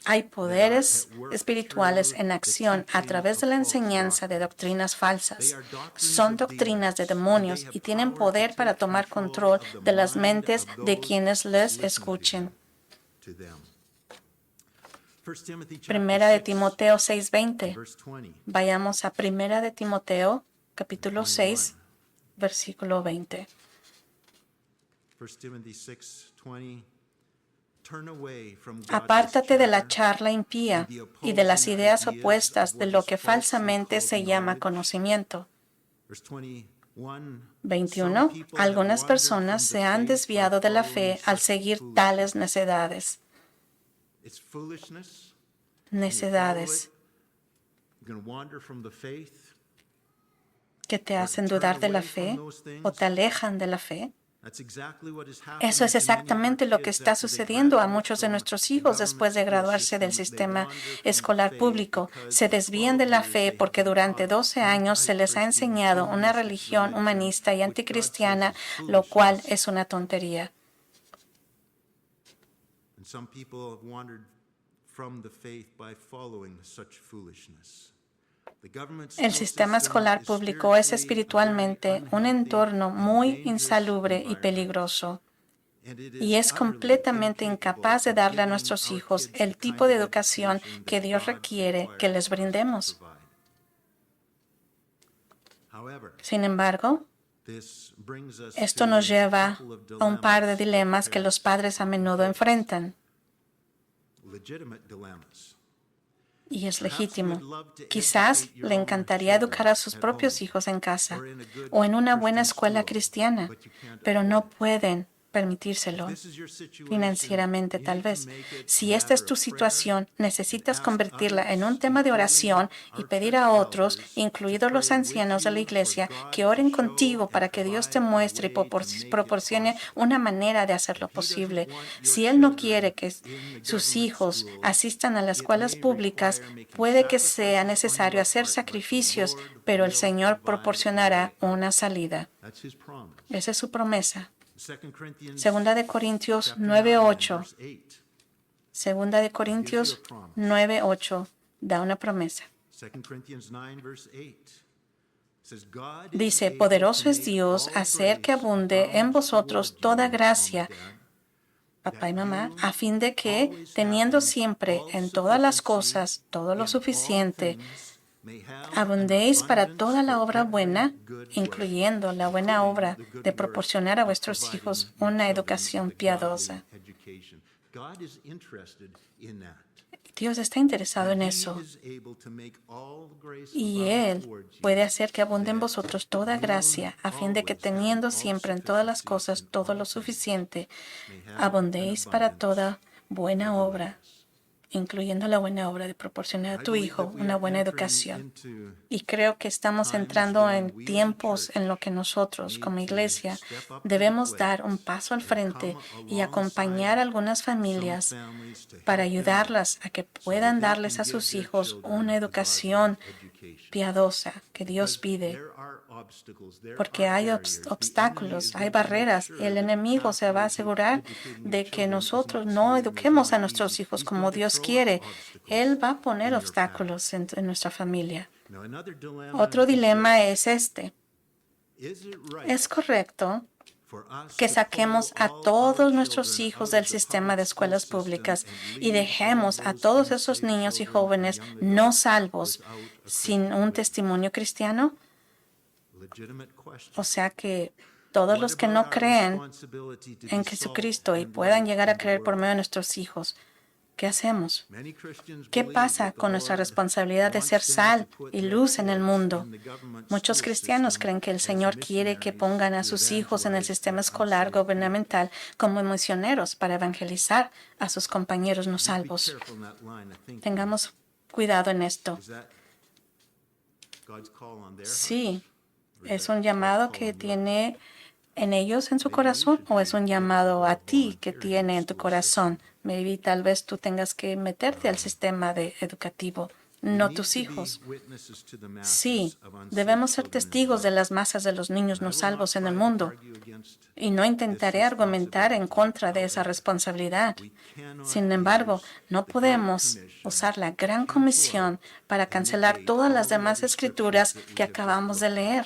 [SPEAKER 1] Hay
[SPEAKER 3] that are
[SPEAKER 1] poderes
[SPEAKER 3] at work
[SPEAKER 1] espirituales
[SPEAKER 3] through
[SPEAKER 1] en
[SPEAKER 3] the
[SPEAKER 1] acción a
[SPEAKER 3] teaching
[SPEAKER 1] través de
[SPEAKER 3] of
[SPEAKER 1] la
[SPEAKER 3] false
[SPEAKER 1] enseñanza de
[SPEAKER 3] doctrines.
[SPEAKER 1] doctrinas
[SPEAKER 3] They
[SPEAKER 1] falsas.
[SPEAKER 3] are doctrines
[SPEAKER 1] Son
[SPEAKER 3] of
[SPEAKER 1] doctrinas de
[SPEAKER 3] demons, and they
[SPEAKER 1] demonios
[SPEAKER 3] have
[SPEAKER 1] y tienen
[SPEAKER 3] power to
[SPEAKER 1] poder para
[SPEAKER 3] take
[SPEAKER 1] tomar
[SPEAKER 3] control
[SPEAKER 1] control
[SPEAKER 3] of the
[SPEAKER 1] de las
[SPEAKER 3] mind
[SPEAKER 1] mentes
[SPEAKER 3] of
[SPEAKER 1] de
[SPEAKER 3] those
[SPEAKER 1] quienes
[SPEAKER 3] that
[SPEAKER 1] les
[SPEAKER 3] listen
[SPEAKER 1] escuchen.
[SPEAKER 3] to them. 1 Timothy chapter
[SPEAKER 1] Primera de
[SPEAKER 3] 6,
[SPEAKER 1] Timoteo 6:20.
[SPEAKER 3] verse 20.
[SPEAKER 1] Vayamos a Primera de Timoteo, capítulo
[SPEAKER 3] 21.
[SPEAKER 1] 6, versículo 20.
[SPEAKER 3] 1 Timothy 6:20. Turn away from godless
[SPEAKER 1] Apártate de la
[SPEAKER 3] chatter
[SPEAKER 1] charla impía
[SPEAKER 3] and the
[SPEAKER 1] y de las
[SPEAKER 3] opposing
[SPEAKER 1] ideas
[SPEAKER 3] ideas
[SPEAKER 1] opuestas
[SPEAKER 3] of
[SPEAKER 1] de
[SPEAKER 3] what
[SPEAKER 1] lo
[SPEAKER 3] is
[SPEAKER 1] que
[SPEAKER 3] falsely
[SPEAKER 1] falsamente
[SPEAKER 3] called
[SPEAKER 1] se llama
[SPEAKER 3] knowledge.
[SPEAKER 1] conocimiento.
[SPEAKER 3] Verse 21.
[SPEAKER 1] 21.
[SPEAKER 3] Some people have
[SPEAKER 1] Algunas
[SPEAKER 3] wandered
[SPEAKER 1] personas
[SPEAKER 3] from
[SPEAKER 1] se
[SPEAKER 3] the
[SPEAKER 1] han
[SPEAKER 3] faith by
[SPEAKER 1] desviado de la
[SPEAKER 3] following
[SPEAKER 1] fe al
[SPEAKER 3] such
[SPEAKER 1] seguir
[SPEAKER 3] foolishness.
[SPEAKER 1] tales necedades.
[SPEAKER 3] It's foolishness. and you follow
[SPEAKER 1] Necedades
[SPEAKER 3] it, you're going to wander from the faith.
[SPEAKER 1] que te
[SPEAKER 3] or
[SPEAKER 1] hacen
[SPEAKER 3] turn
[SPEAKER 1] dudar de la
[SPEAKER 3] away from
[SPEAKER 1] fe
[SPEAKER 3] those things.
[SPEAKER 1] o te alejan de la fe.
[SPEAKER 3] That's exactly what is happening
[SPEAKER 1] Eso es
[SPEAKER 3] to many of our
[SPEAKER 1] exactamente lo que
[SPEAKER 3] kids
[SPEAKER 1] está
[SPEAKER 3] after they
[SPEAKER 1] sucediendo a
[SPEAKER 3] graduate
[SPEAKER 1] muchos de
[SPEAKER 3] from
[SPEAKER 1] nuestros
[SPEAKER 3] the
[SPEAKER 1] hijos después de
[SPEAKER 3] government school
[SPEAKER 1] graduarse del
[SPEAKER 3] system. They
[SPEAKER 1] sistema
[SPEAKER 3] wander from
[SPEAKER 1] escolar
[SPEAKER 3] faith
[SPEAKER 1] público.
[SPEAKER 3] because
[SPEAKER 1] Se
[SPEAKER 3] for
[SPEAKER 1] desvían
[SPEAKER 3] 12
[SPEAKER 1] de la
[SPEAKER 3] years
[SPEAKER 1] fe
[SPEAKER 3] they have
[SPEAKER 1] porque
[SPEAKER 3] been
[SPEAKER 1] durante
[SPEAKER 3] taught
[SPEAKER 1] 12 años se les ha
[SPEAKER 3] anti-Christian,
[SPEAKER 1] enseñado una
[SPEAKER 3] atheistic
[SPEAKER 1] religión
[SPEAKER 3] religion,
[SPEAKER 1] humanista y
[SPEAKER 3] which God says
[SPEAKER 1] anticristiana,
[SPEAKER 3] is
[SPEAKER 1] lo cual
[SPEAKER 3] foolishness.
[SPEAKER 1] es una tontería.
[SPEAKER 3] And some people have wandered from the faith by following such foolishness. The government
[SPEAKER 1] El
[SPEAKER 3] school
[SPEAKER 1] sistema
[SPEAKER 3] system
[SPEAKER 1] escolar
[SPEAKER 3] is
[SPEAKER 1] público es
[SPEAKER 3] spiritually a
[SPEAKER 1] espiritualmente
[SPEAKER 3] very
[SPEAKER 1] un
[SPEAKER 3] unhealthy
[SPEAKER 1] entorno
[SPEAKER 3] and
[SPEAKER 1] muy
[SPEAKER 3] dangerous
[SPEAKER 1] insalubre y
[SPEAKER 3] environment.
[SPEAKER 1] peligroso.
[SPEAKER 3] And it
[SPEAKER 1] Y
[SPEAKER 3] is
[SPEAKER 1] es
[SPEAKER 3] utterly
[SPEAKER 1] completamente
[SPEAKER 3] incapable
[SPEAKER 1] incapaz de
[SPEAKER 3] of
[SPEAKER 1] darle a
[SPEAKER 3] giving
[SPEAKER 1] nuestros
[SPEAKER 3] our
[SPEAKER 1] hijos
[SPEAKER 3] kids
[SPEAKER 1] el
[SPEAKER 3] the
[SPEAKER 1] tipo
[SPEAKER 3] kind
[SPEAKER 1] de
[SPEAKER 3] of
[SPEAKER 1] educación
[SPEAKER 3] education
[SPEAKER 1] que
[SPEAKER 3] that
[SPEAKER 1] Dios
[SPEAKER 3] God
[SPEAKER 1] requiere que
[SPEAKER 3] requires
[SPEAKER 1] les
[SPEAKER 3] us to
[SPEAKER 1] brindemos.
[SPEAKER 3] provide. However,
[SPEAKER 1] Sin embargo,
[SPEAKER 3] this brings us
[SPEAKER 1] esto
[SPEAKER 3] to
[SPEAKER 1] nos
[SPEAKER 3] a
[SPEAKER 1] lleva
[SPEAKER 3] couple of
[SPEAKER 1] a un par de
[SPEAKER 3] dilemmas that
[SPEAKER 1] dilemas que los
[SPEAKER 3] parents
[SPEAKER 1] padres a
[SPEAKER 3] often
[SPEAKER 1] menudo
[SPEAKER 3] face.
[SPEAKER 1] enfrentan.
[SPEAKER 3] Legitimate dilemmas.
[SPEAKER 1] Y es
[SPEAKER 3] Perhaps you
[SPEAKER 1] legítimo.
[SPEAKER 3] would love to
[SPEAKER 1] Quizás
[SPEAKER 3] educate your
[SPEAKER 1] le
[SPEAKER 3] own
[SPEAKER 1] encantaría educar a sus
[SPEAKER 3] children at
[SPEAKER 1] propios
[SPEAKER 3] home
[SPEAKER 1] hijos en casa
[SPEAKER 3] or in a good
[SPEAKER 1] o en una buena
[SPEAKER 3] Christian
[SPEAKER 1] escuela
[SPEAKER 3] school,
[SPEAKER 1] cristiana,
[SPEAKER 3] but you can't
[SPEAKER 1] pero
[SPEAKER 3] afford
[SPEAKER 1] no
[SPEAKER 3] it.
[SPEAKER 1] pueden
[SPEAKER 3] If
[SPEAKER 1] permitírselo
[SPEAKER 3] this is your situation,
[SPEAKER 1] financieramente,
[SPEAKER 3] you
[SPEAKER 1] tal
[SPEAKER 3] need to
[SPEAKER 1] vez.
[SPEAKER 3] make it a
[SPEAKER 1] Si esta es
[SPEAKER 3] matter
[SPEAKER 1] tu
[SPEAKER 3] of prayer
[SPEAKER 1] situación,
[SPEAKER 3] and
[SPEAKER 1] necesitas
[SPEAKER 3] ask
[SPEAKER 1] convertirla en un
[SPEAKER 3] others,
[SPEAKER 1] tema de
[SPEAKER 3] including
[SPEAKER 1] oración y
[SPEAKER 3] our
[SPEAKER 1] pedir
[SPEAKER 3] church
[SPEAKER 1] a otros,
[SPEAKER 3] elders,
[SPEAKER 1] incluidos
[SPEAKER 3] to
[SPEAKER 1] los
[SPEAKER 3] pray with
[SPEAKER 1] ancianos de la
[SPEAKER 3] you
[SPEAKER 1] iglesia,
[SPEAKER 3] for God
[SPEAKER 1] que
[SPEAKER 3] to
[SPEAKER 1] oren
[SPEAKER 3] show
[SPEAKER 1] contigo
[SPEAKER 3] and
[SPEAKER 1] para que Dios te
[SPEAKER 3] provide a
[SPEAKER 1] muestre y
[SPEAKER 3] way to make it
[SPEAKER 1] proporcione
[SPEAKER 3] possible.
[SPEAKER 1] una manera de hacerlo
[SPEAKER 3] If he doesn't
[SPEAKER 1] posible.
[SPEAKER 3] want your
[SPEAKER 1] Si Él no
[SPEAKER 3] children
[SPEAKER 1] quiere que
[SPEAKER 3] in the
[SPEAKER 1] sus
[SPEAKER 3] government
[SPEAKER 1] hijos
[SPEAKER 3] school,
[SPEAKER 1] asistan a las
[SPEAKER 3] it
[SPEAKER 1] escuelas
[SPEAKER 3] may
[SPEAKER 1] públicas,
[SPEAKER 3] require making
[SPEAKER 1] puede que sea
[SPEAKER 3] sacrifices on
[SPEAKER 1] necesario
[SPEAKER 3] your
[SPEAKER 1] hacer
[SPEAKER 3] part, but the
[SPEAKER 1] sacrificios,
[SPEAKER 3] Lord
[SPEAKER 1] pero el
[SPEAKER 3] will
[SPEAKER 1] Señor
[SPEAKER 3] provide a
[SPEAKER 1] proporcionará
[SPEAKER 3] way out.
[SPEAKER 1] una salida.
[SPEAKER 3] That's his promise.
[SPEAKER 1] Esa es su promesa.
[SPEAKER 3] 2 Corinthians
[SPEAKER 1] Segunda de Corintios
[SPEAKER 3] chapter 9 and
[SPEAKER 1] 9:8.
[SPEAKER 3] verse 8.
[SPEAKER 1] Segunda de Corintios 9:8 da una promesa.
[SPEAKER 3] 2 Corinthians 9, verse 8. Says, God is
[SPEAKER 1] Dice,
[SPEAKER 3] able
[SPEAKER 1] poderoso
[SPEAKER 3] to
[SPEAKER 1] es
[SPEAKER 3] make
[SPEAKER 1] Dios
[SPEAKER 3] all
[SPEAKER 1] hacer que
[SPEAKER 3] grace
[SPEAKER 1] abunde en
[SPEAKER 3] abound
[SPEAKER 1] vosotros
[SPEAKER 3] toward
[SPEAKER 1] toda
[SPEAKER 3] you,
[SPEAKER 1] gracia,
[SPEAKER 3] Mom and Dad,
[SPEAKER 1] papá y mamá,
[SPEAKER 3] that
[SPEAKER 1] a fin de que,
[SPEAKER 3] always
[SPEAKER 1] teniendo
[SPEAKER 3] having
[SPEAKER 1] siempre
[SPEAKER 3] all
[SPEAKER 1] en todas las
[SPEAKER 3] sufficiency
[SPEAKER 1] cosas todo lo
[SPEAKER 3] in all
[SPEAKER 1] suficiente,
[SPEAKER 3] things, may have an
[SPEAKER 1] abundéis para toda
[SPEAKER 3] abundance
[SPEAKER 1] la
[SPEAKER 3] for
[SPEAKER 1] obra
[SPEAKER 3] every
[SPEAKER 1] buena,
[SPEAKER 3] good work,
[SPEAKER 1] incluyendo la buena
[SPEAKER 3] including
[SPEAKER 1] obra
[SPEAKER 3] the good
[SPEAKER 1] de
[SPEAKER 3] work
[SPEAKER 1] proporcionar a
[SPEAKER 3] of
[SPEAKER 1] vuestros
[SPEAKER 3] providing
[SPEAKER 1] hijos
[SPEAKER 3] your
[SPEAKER 1] una
[SPEAKER 3] children
[SPEAKER 1] educación
[SPEAKER 3] with a
[SPEAKER 1] piadosa.
[SPEAKER 3] godly education. God is interested in that.
[SPEAKER 1] Dios está interesado en
[SPEAKER 3] And he
[SPEAKER 1] eso.
[SPEAKER 3] is able to make all grace
[SPEAKER 1] Y
[SPEAKER 3] abound
[SPEAKER 1] Él
[SPEAKER 3] towards you,
[SPEAKER 1] puede hacer que abunde en
[SPEAKER 3] that
[SPEAKER 1] vosotros toda
[SPEAKER 3] you,
[SPEAKER 1] gracia, a fin de que
[SPEAKER 3] always having
[SPEAKER 1] teniendo
[SPEAKER 3] all
[SPEAKER 1] siempre en todas las
[SPEAKER 3] sufficiency
[SPEAKER 1] cosas
[SPEAKER 3] in
[SPEAKER 1] todo
[SPEAKER 3] all
[SPEAKER 1] lo
[SPEAKER 3] things,
[SPEAKER 1] suficiente,
[SPEAKER 3] may have an
[SPEAKER 1] abundéis para
[SPEAKER 3] abundance
[SPEAKER 1] toda buena
[SPEAKER 3] for
[SPEAKER 1] obra,
[SPEAKER 3] believers.
[SPEAKER 1] incluyendo la buena obra de proporcionar a
[SPEAKER 3] I
[SPEAKER 1] tu
[SPEAKER 3] believe
[SPEAKER 1] hijo
[SPEAKER 3] that we
[SPEAKER 1] una
[SPEAKER 3] are
[SPEAKER 1] buena
[SPEAKER 3] entering
[SPEAKER 1] educación.
[SPEAKER 3] into
[SPEAKER 1] Y creo que estamos
[SPEAKER 3] times
[SPEAKER 1] entrando
[SPEAKER 3] when
[SPEAKER 1] en
[SPEAKER 3] we as a
[SPEAKER 1] tiempos
[SPEAKER 3] church
[SPEAKER 1] en los que nosotros,
[SPEAKER 3] need
[SPEAKER 1] como
[SPEAKER 3] to
[SPEAKER 1] iglesia,
[SPEAKER 3] step up to the
[SPEAKER 1] debemos
[SPEAKER 3] plate
[SPEAKER 1] dar un paso al
[SPEAKER 3] and
[SPEAKER 1] frente
[SPEAKER 3] come
[SPEAKER 1] y acompañar a algunas
[SPEAKER 3] alongside some
[SPEAKER 1] familias
[SPEAKER 3] families to
[SPEAKER 1] para
[SPEAKER 3] help them out
[SPEAKER 1] ayudarlas a que
[SPEAKER 3] so that
[SPEAKER 1] puedan
[SPEAKER 3] they
[SPEAKER 1] darles
[SPEAKER 3] can
[SPEAKER 1] a
[SPEAKER 3] give
[SPEAKER 1] sus
[SPEAKER 3] their
[SPEAKER 1] hijos
[SPEAKER 3] children
[SPEAKER 1] una
[SPEAKER 3] a
[SPEAKER 1] educación
[SPEAKER 3] godly education.
[SPEAKER 1] piadosa que Dios
[SPEAKER 3] Because
[SPEAKER 1] pide.
[SPEAKER 3] there are obstacles, there
[SPEAKER 1] Porque
[SPEAKER 3] are
[SPEAKER 1] hay
[SPEAKER 3] barriers. The enemy
[SPEAKER 1] obstáculos,
[SPEAKER 3] is
[SPEAKER 1] hay
[SPEAKER 3] going to make
[SPEAKER 1] barreras, y
[SPEAKER 3] sure
[SPEAKER 1] el
[SPEAKER 3] that the
[SPEAKER 1] enemigo se va a
[SPEAKER 3] pathway to
[SPEAKER 1] asegurar
[SPEAKER 3] educating your
[SPEAKER 1] de que
[SPEAKER 3] children is
[SPEAKER 1] nosotros
[SPEAKER 3] not
[SPEAKER 1] no
[SPEAKER 3] smooth, is
[SPEAKER 1] eduquemos a
[SPEAKER 3] not
[SPEAKER 1] nuestros
[SPEAKER 3] easy.
[SPEAKER 1] hijos
[SPEAKER 3] He's
[SPEAKER 1] como
[SPEAKER 3] going to
[SPEAKER 1] Dios
[SPEAKER 3] throw up
[SPEAKER 1] quiere.
[SPEAKER 3] obstacles
[SPEAKER 1] Él va a poner
[SPEAKER 3] in your
[SPEAKER 1] obstáculos en nuestra familia.
[SPEAKER 3] path. Now, another dilemma
[SPEAKER 1] Otro
[SPEAKER 3] is
[SPEAKER 1] dilema
[SPEAKER 3] this.
[SPEAKER 1] es este.
[SPEAKER 3] Is it right
[SPEAKER 1] ¿Es correcto
[SPEAKER 3] for us
[SPEAKER 1] que
[SPEAKER 3] to
[SPEAKER 1] saquemos
[SPEAKER 3] pull
[SPEAKER 1] a
[SPEAKER 3] all our
[SPEAKER 1] todos nuestros
[SPEAKER 3] children
[SPEAKER 1] hijos
[SPEAKER 3] out
[SPEAKER 1] del
[SPEAKER 3] of the
[SPEAKER 1] sistema de
[SPEAKER 3] public school
[SPEAKER 1] escuelas
[SPEAKER 3] system
[SPEAKER 1] públicas
[SPEAKER 3] and
[SPEAKER 1] y
[SPEAKER 3] leave all
[SPEAKER 1] dejemos a
[SPEAKER 3] those
[SPEAKER 1] todos esos
[SPEAKER 3] unsaved
[SPEAKER 1] niños y
[SPEAKER 3] children and
[SPEAKER 1] jóvenes
[SPEAKER 3] young
[SPEAKER 1] no
[SPEAKER 3] adults
[SPEAKER 1] salvos
[SPEAKER 3] without a
[SPEAKER 1] sin
[SPEAKER 3] Christian
[SPEAKER 1] un
[SPEAKER 3] witness?
[SPEAKER 1] testimonio cristiano?
[SPEAKER 3] Legitimate question.
[SPEAKER 1] O sea que todos
[SPEAKER 3] What
[SPEAKER 1] los que
[SPEAKER 3] about
[SPEAKER 1] no
[SPEAKER 3] our
[SPEAKER 1] creen
[SPEAKER 3] responsibility to
[SPEAKER 1] en
[SPEAKER 3] be
[SPEAKER 1] Jesucristo
[SPEAKER 3] salt
[SPEAKER 1] y
[SPEAKER 3] and
[SPEAKER 1] puedan
[SPEAKER 3] light
[SPEAKER 1] llegar a
[SPEAKER 3] in the
[SPEAKER 1] creer por
[SPEAKER 3] world?
[SPEAKER 1] medio de nuestros hijos, ¿qué hacemos?
[SPEAKER 3] Many Christians
[SPEAKER 1] ¿Qué
[SPEAKER 3] believe
[SPEAKER 1] pasa
[SPEAKER 3] that the
[SPEAKER 1] con nuestra
[SPEAKER 3] Lord
[SPEAKER 1] responsabilidad de
[SPEAKER 3] wants
[SPEAKER 1] ser
[SPEAKER 3] them to
[SPEAKER 1] sal
[SPEAKER 3] put
[SPEAKER 1] y
[SPEAKER 3] their
[SPEAKER 1] luz en el
[SPEAKER 3] kids
[SPEAKER 1] mundo?
[SPEAKER 3] in the government
[SPEAKER 1] Muchos
[SPEAKER 3] school
[SPEAKER 1] cristianos
[SPEAKER 3] system
[SPEAKER 1] creen que el
[SPEAKER 3] as
[SPEAKER 1] Señor quiere que
[SPEAKER 3] missionaries
[SPEAKER 1] pongan a
[SPEAKER 3] to
[SPEAKER 1] sus hijos en el
[SPEAKER 3] evangelize
[SPEAKER 1] sistema
[SPEAKER 3] their
[SPEAKER 1] escolar
[SPEAKER 3] unsaved people.
[SPEAKER 1] gubernamental como misioneros para evangelizar a sus compañeros no
[SPEAKER 3] Just be
[SPEAKER 1] salvos.
[SPEAKER 3] careful in that line of thinking.
[SPEAKER 1] Tengamos cuidado en esto.
[SPEAKER 3] Is that God's call on their
[SPEAKER 1] Sí,
[SPEAKER 3] hearts? Or is
[SPEAKER 1] ¿es
[SPEAKER 3] that
[SPEAKER 1] un
[SPEAKER 3] God's
[SPEAKER 1] llamado
[SPEAKER 3] call
[SPEAKER 1] que
[SPEAKER 3] on yours?
[SPEAKER 1] tiene en ellos en su
[SPEAKER 3] Maybe we
[SPEAKER 1] corazón
[SPEAKER 3] should
[SPEAKER 1] o es un
[SPEAKER 3] get
[SPEAKER 1] llamado a
[SPEAKER 3] involved
[SPEAKER 1] ti que
[SPEAKER 3] volunteering
[SPEAKER 1] tiene
[SPEAKER 3] in
[SPEAKER 1] en
[SPEAKER 3] the
[SPEAKER 1] tu
[SPEAKER 3] school
[SPEAKER 1] corazón?
[SPEAKER 3] system.
[SPEAKER 1] Maybe tal vez tú tengas que meterte al sistema educativo,
[SPEAKER 3] We
[SPEAKER 1] no
[SPEAKER 3] need
[SPEAKER 1] tus
[SPEAKER 3] to be
[SPEAKER 1] hijos.
[SPEAKER 3] witnesses to the masses
[SPEAKER 1] Sí,
[SPEAKER 3] of unsaved
[SPEAKER 1] debemos ser
[SPEAKER 3] children in the
[SPEAKER 1] testigos de
[SPEAKER 3] world.
[SPEAKER 1] las masas de los niños
[SPEAKER 3] And I
[SPEAKER 1] no
[SPEAKER 3] will not
[SPEAKER 1] salvos en el
[SPEAKER 3] try to
[SPEAKER 1] mundo
[SPEAKER 3] argue against
[SPEAKER 1] y no intentaré
[SPEAKER 3] this
[SPEAKER 1] argumentar en
[SPEAKER 3] responsibility.
[SPEAKER 1] contra de esa
[SPEAKER 3] However,
[SPEAKER 1] responsabilidad.
[SPEAKER 3] we cannot
[SPEAKER 1] Sin embargo,
[SPEAKER 3] use
[SPEAKER 1] no
[SPEAKER 3] the Great
[SPEAKER 1] podemos
[SPEAKER 3] Commission
[SPEAKER 1] usar la gran
[SPEAKER 3] to cancel
[SPEAKER 1] comisión
[SPEAKER 3] out
[SPEAKER 1] para
[SPEAKER 3] and
[SPEAKER 1] cancelar
[SPEAKER 3] negate
[SPEAKER 1] todas
[SPEAKER 3] all
[SPEAKER 1] las
[SPEAKER 3] the
[SPEAKER 1] demás
[SPEAKER 3] other
[SPEAKER 1] escrituras
[SPEAKER 3] scriptures that we
[SPEAKER 1] que
[SPEAKER 3] have just
[SPEAKER 1] acabamos de
[SPEAKER 3] looked at,
[SPEAKER 1] leer,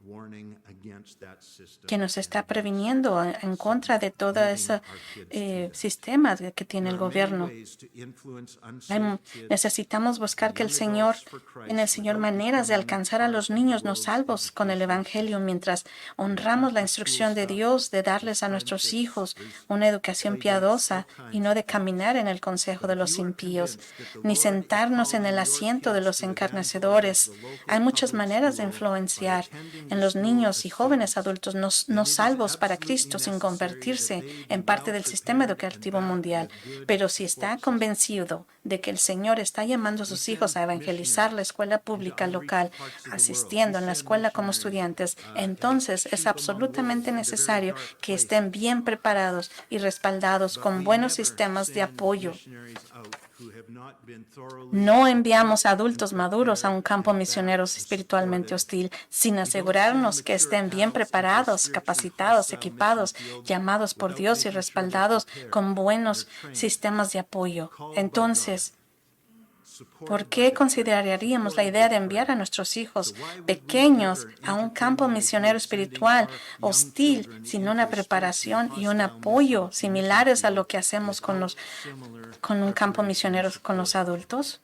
[SPEAKER 3] warning against that system
[SPEAKER 1] que nos
[SPEAKER 3] and
[SPEAKER 1] está
[SPEAKER 3] against
[SPEAKER 1] previniendo en contra de todo
[SPEAKER 3] moving
[SPEAKER 1] ese
[SPEAKER 3] our kids to that.
[SPEAKER 1] sistema que tiene
[SPEAKER 3] There
[SPEAKER 1] el
[SPEAKER 3] are many
[SPEAKER 1] gobierno.
[SPEAKER 3] ways to influence
[SPEAKER 1] Hay
[SPEAKER 3] unsaved kids
[SPEAKER 1] necesitamos buscar que el
[SPEAKER 3] and young
[SPEAKER 1] Señor,
[SPEAKER 3] adults for Christ
[SPEAKER 1] en el Señor,
[SPEAKER 3] without
[SPEAKER 1] maneras de
[SPEAKER 3] becoming
[SPEAKER 1] alcanzar a
[SPEAKER 3] part
[SPEAKER 1] los
[SPEAKER 3] of the
[SPEAKER 1] niños no
[SPEAKER 3] world's
[SPEAKER 1] salvos con el
[SPEAKER 3] educational
[SPEAKER 1] Evangelio,
[SPEAKER 3] system.
[SPEAKER 1] mientras
[SPEAKER 3] The
[SPEAKER 1] honramos la
[SPEAKER 3] after school
[SPEAKER 1] instrucción de
[SPEAKER 3] stuff,
[SPEAKER 1] Dios de
[SPEAKER 3] there's
[SPEAKER 1] darles a nuestros
[SPEAKER 3] friendships,
[SPEAKER 1] hijos
[SPEAKER 3] there's
[SPEAKER 1] una educación
[SPEAKER 3] play dates,
[SPEAKER 1] piadosa
[SPEAKER 3] all
[SPEAKER 1] y
[SPEAKER 3] kinds
[SPEAKER 1] no
[SPEAKER 3] of
[SPEAKER 1] de
[SPEAKER 3] things.
[SPEAKER 1] caminar en el consejo
[SPEAKER 3] But
[SPEAKER 1] de
[SPEAKER 3] if
[SPEAKER 1] los
[SPEAKER 3] you are
[SPEAKER 1] impíos,
[SPEAKER 3] convinced that the
[SPEAKER 1] ni
[SPEAKER 3] Lord is
[SPEAKER 1] sentarnos en
[SPEAKER 3] calling
[SPEAKER 1] el
[SPEAKER 3] your
[SPEAKER 1] asiento de
[SPEAKER 3] kids
[SPEAKER 1] los
[SPEAKER 3] to evangelize
[SPEAKER 1] encarnecedores.
[SPEAKER 3] the local
[SPEAKER 1] Hay muchas
[SPEAKER 3] public
[SPEAKER 1] maneras de
[SPEAKER 3] school by
[SPEAKER 1] influenciar
[SPEAKER 3] attending
[SPEAKER 1] en
[SPEAKER 3] the
[SPEAKER 1] los
[SPEAKER 3] school
[SPEAKER 1] niños y
[SPEAKER 3] as
[SPEAKER 1] jóvenes
[SPEAKER 3] saints,
[SPEAKER 1] adultos
[SPEAKER 3] then
[SPEAKER 1] no
[SPEAKER 3] it is
[SPEAKER 1] salvos para
[SPEAKER 3] absolutely
[SPEAKER 1] Cristo sin
[SPEAKER 3] necessary that
[SPEAKER 1] convertirse
[SPEAKER 3] they be
[SPEAKER 1] en parte
[SPEAKER 3] well
[SPEAKER 1] del sistema
[SPEAKER 3] prepared and
[SPEAKER 1] educativo
[SPEAKER 3] backed
[SPEAKER 1] mundial.
[SPEAKER 3] with good
[SPEAKER 1] Pero si
[SPEAKER 3] support
[SPEAKER 1] está
[SPEAKER 3] systems.
[SPEAKER 1] convencido de que el Señor está llamando a
[SPEAKER 3] We
[SPEAKER 1] sus hijos
[SPEAKER 3] send
[SPEAKER 1] a evangelizar la
[SPEAKER 3] missionaries
[SPEAKER 1] escuela
[SPEAKER 3] into
[SPEAKER 1] pública
[SPEAKER 3] unreached
[SPEAKER 1] local,
[SPEAKER 3] parts of the world. We
[SPEAKER 1] asistiendo en la
[SPEAKER 3] send
[SPEAKER 1] escuela como
[SPEAKER 3] missionaries
[SPEAKER 1] estudiantes,
[SPEAKER 3] as
[SPEAKER 1] entonces es
[SPEAKER 3] sheep among
[SPEAKER 1] absolutamente
[SPEAKER 3] wolves into very
[SPEAKER 1] necesario
[SPEAKER 3] dark
[SPEAKER 1] que
[SPEAKER 3] places.
[SPEAKER 1] estén bien preparados y respaldados
[SPEAKER 3] But
[SPEAKER 1] con
[SPEAKER 3] we
[SPEAKER 1] buenos
[SPEAKER 3] never
[SPEAKER 1] sistemas de
[SPEAKER 3] send
[SPEAKER 1] apoyo.
[SPEAKER 3] missionaries out who have not been thoroughly
[SPEAKER 1] No enviamos a
[SPEAKER 3] equipped
[SPEAKER 1] adultos
[SPEAKER 3] and
[SPEAKER 1] maduros a un
[SPEAKER 3] prepared
[SPEAKER 1] campo
[SPEAKER 3] and
[SPEAKER 1] misionero
[SPEAKER 3] backed and
[SPEAKER 1] espiritualmente
[SPEAKER 3] supported.
[SPEAKER 1] hostil sin
[SPEAKER 3] We don't send
[SPEAKER 1] asegurarnos que
[SPEAKER 3] mature
[SPEAKER 1] estén bien
[SPEAKER 3] adults into
[SPEAKER 1] preparados,
[SPEAKER 3] spiritually
[SPEAKER 1] capacitados,
[SPEAKER 3] hostile mission
[SPEAKER 1] equipados,
[SPEAKER 3] fields
[SPEAKER 1] llamados por
[SPEAKER 3] without
[SPEAKER 1] Dios y
[SPEAKER 3] making sure they're
[SPEAKER 1] respaldados
[SPEAKER 3] prepared,
[SPEAKER 1] con buenos
[SPEAKER 3] they're trained,
[SPEAKER 1] sistemas de apoyo.
[SPEAKER 3] called by God,
[SPEAKER 1] Entonces,
[SPEAKER 3] supported
[SPEAKER 1] ¿por
[SPEAKER 3] by
[SPEAKER 1] qué
[SPEAKER 3] the church,
[SPEAKER 1] consideraríamos la
[SPEAKER 3] supported
[SPEAKER 1] idea
[SPEAKER 3] with
[SPEAKER 1] de enviar a
[SPEAKER 3] prayer?
[SPEAKER 1] nuestros hijos
[SPEAKER 3] So why would we
[SPEAKER 1] pequeños
[SPEAKER 3] ever
[SPEAKER 1] a un
[SPEAKER 3] entertain
[SPEAKER 1] campo
[SPEAKER 3] the idea
[SPEAKER 1] misionero
[SPEAKER 3] of sending
[SPEAKER 1] espiritual
[SPEAKER 3] our young
[SPEAKER 1] hostil
[SPEAKER 3] children
[SPEAKER 1] sin
[SPEAKER 3] into
[SPEAKER 1] una
[SPEAKER 3] a spiritually
[SPEAKER 1] preparación y un
[SPEAKER 3] hostile
[SPEAKER 1] apoyo
[SPEAKER 3] mission
[SPEAKER 1] similares a lo
[SPEAKER 3] field
[SPEAKER 1] que hacemos
[SPEAKER 3] without similar
[SPEAKER 1] con un campo
[SPEAKER 3] preparation and
[SPEAKER 1] misionero con los
[SPEAKER 3] support?
[SPEAKER 1] adultos?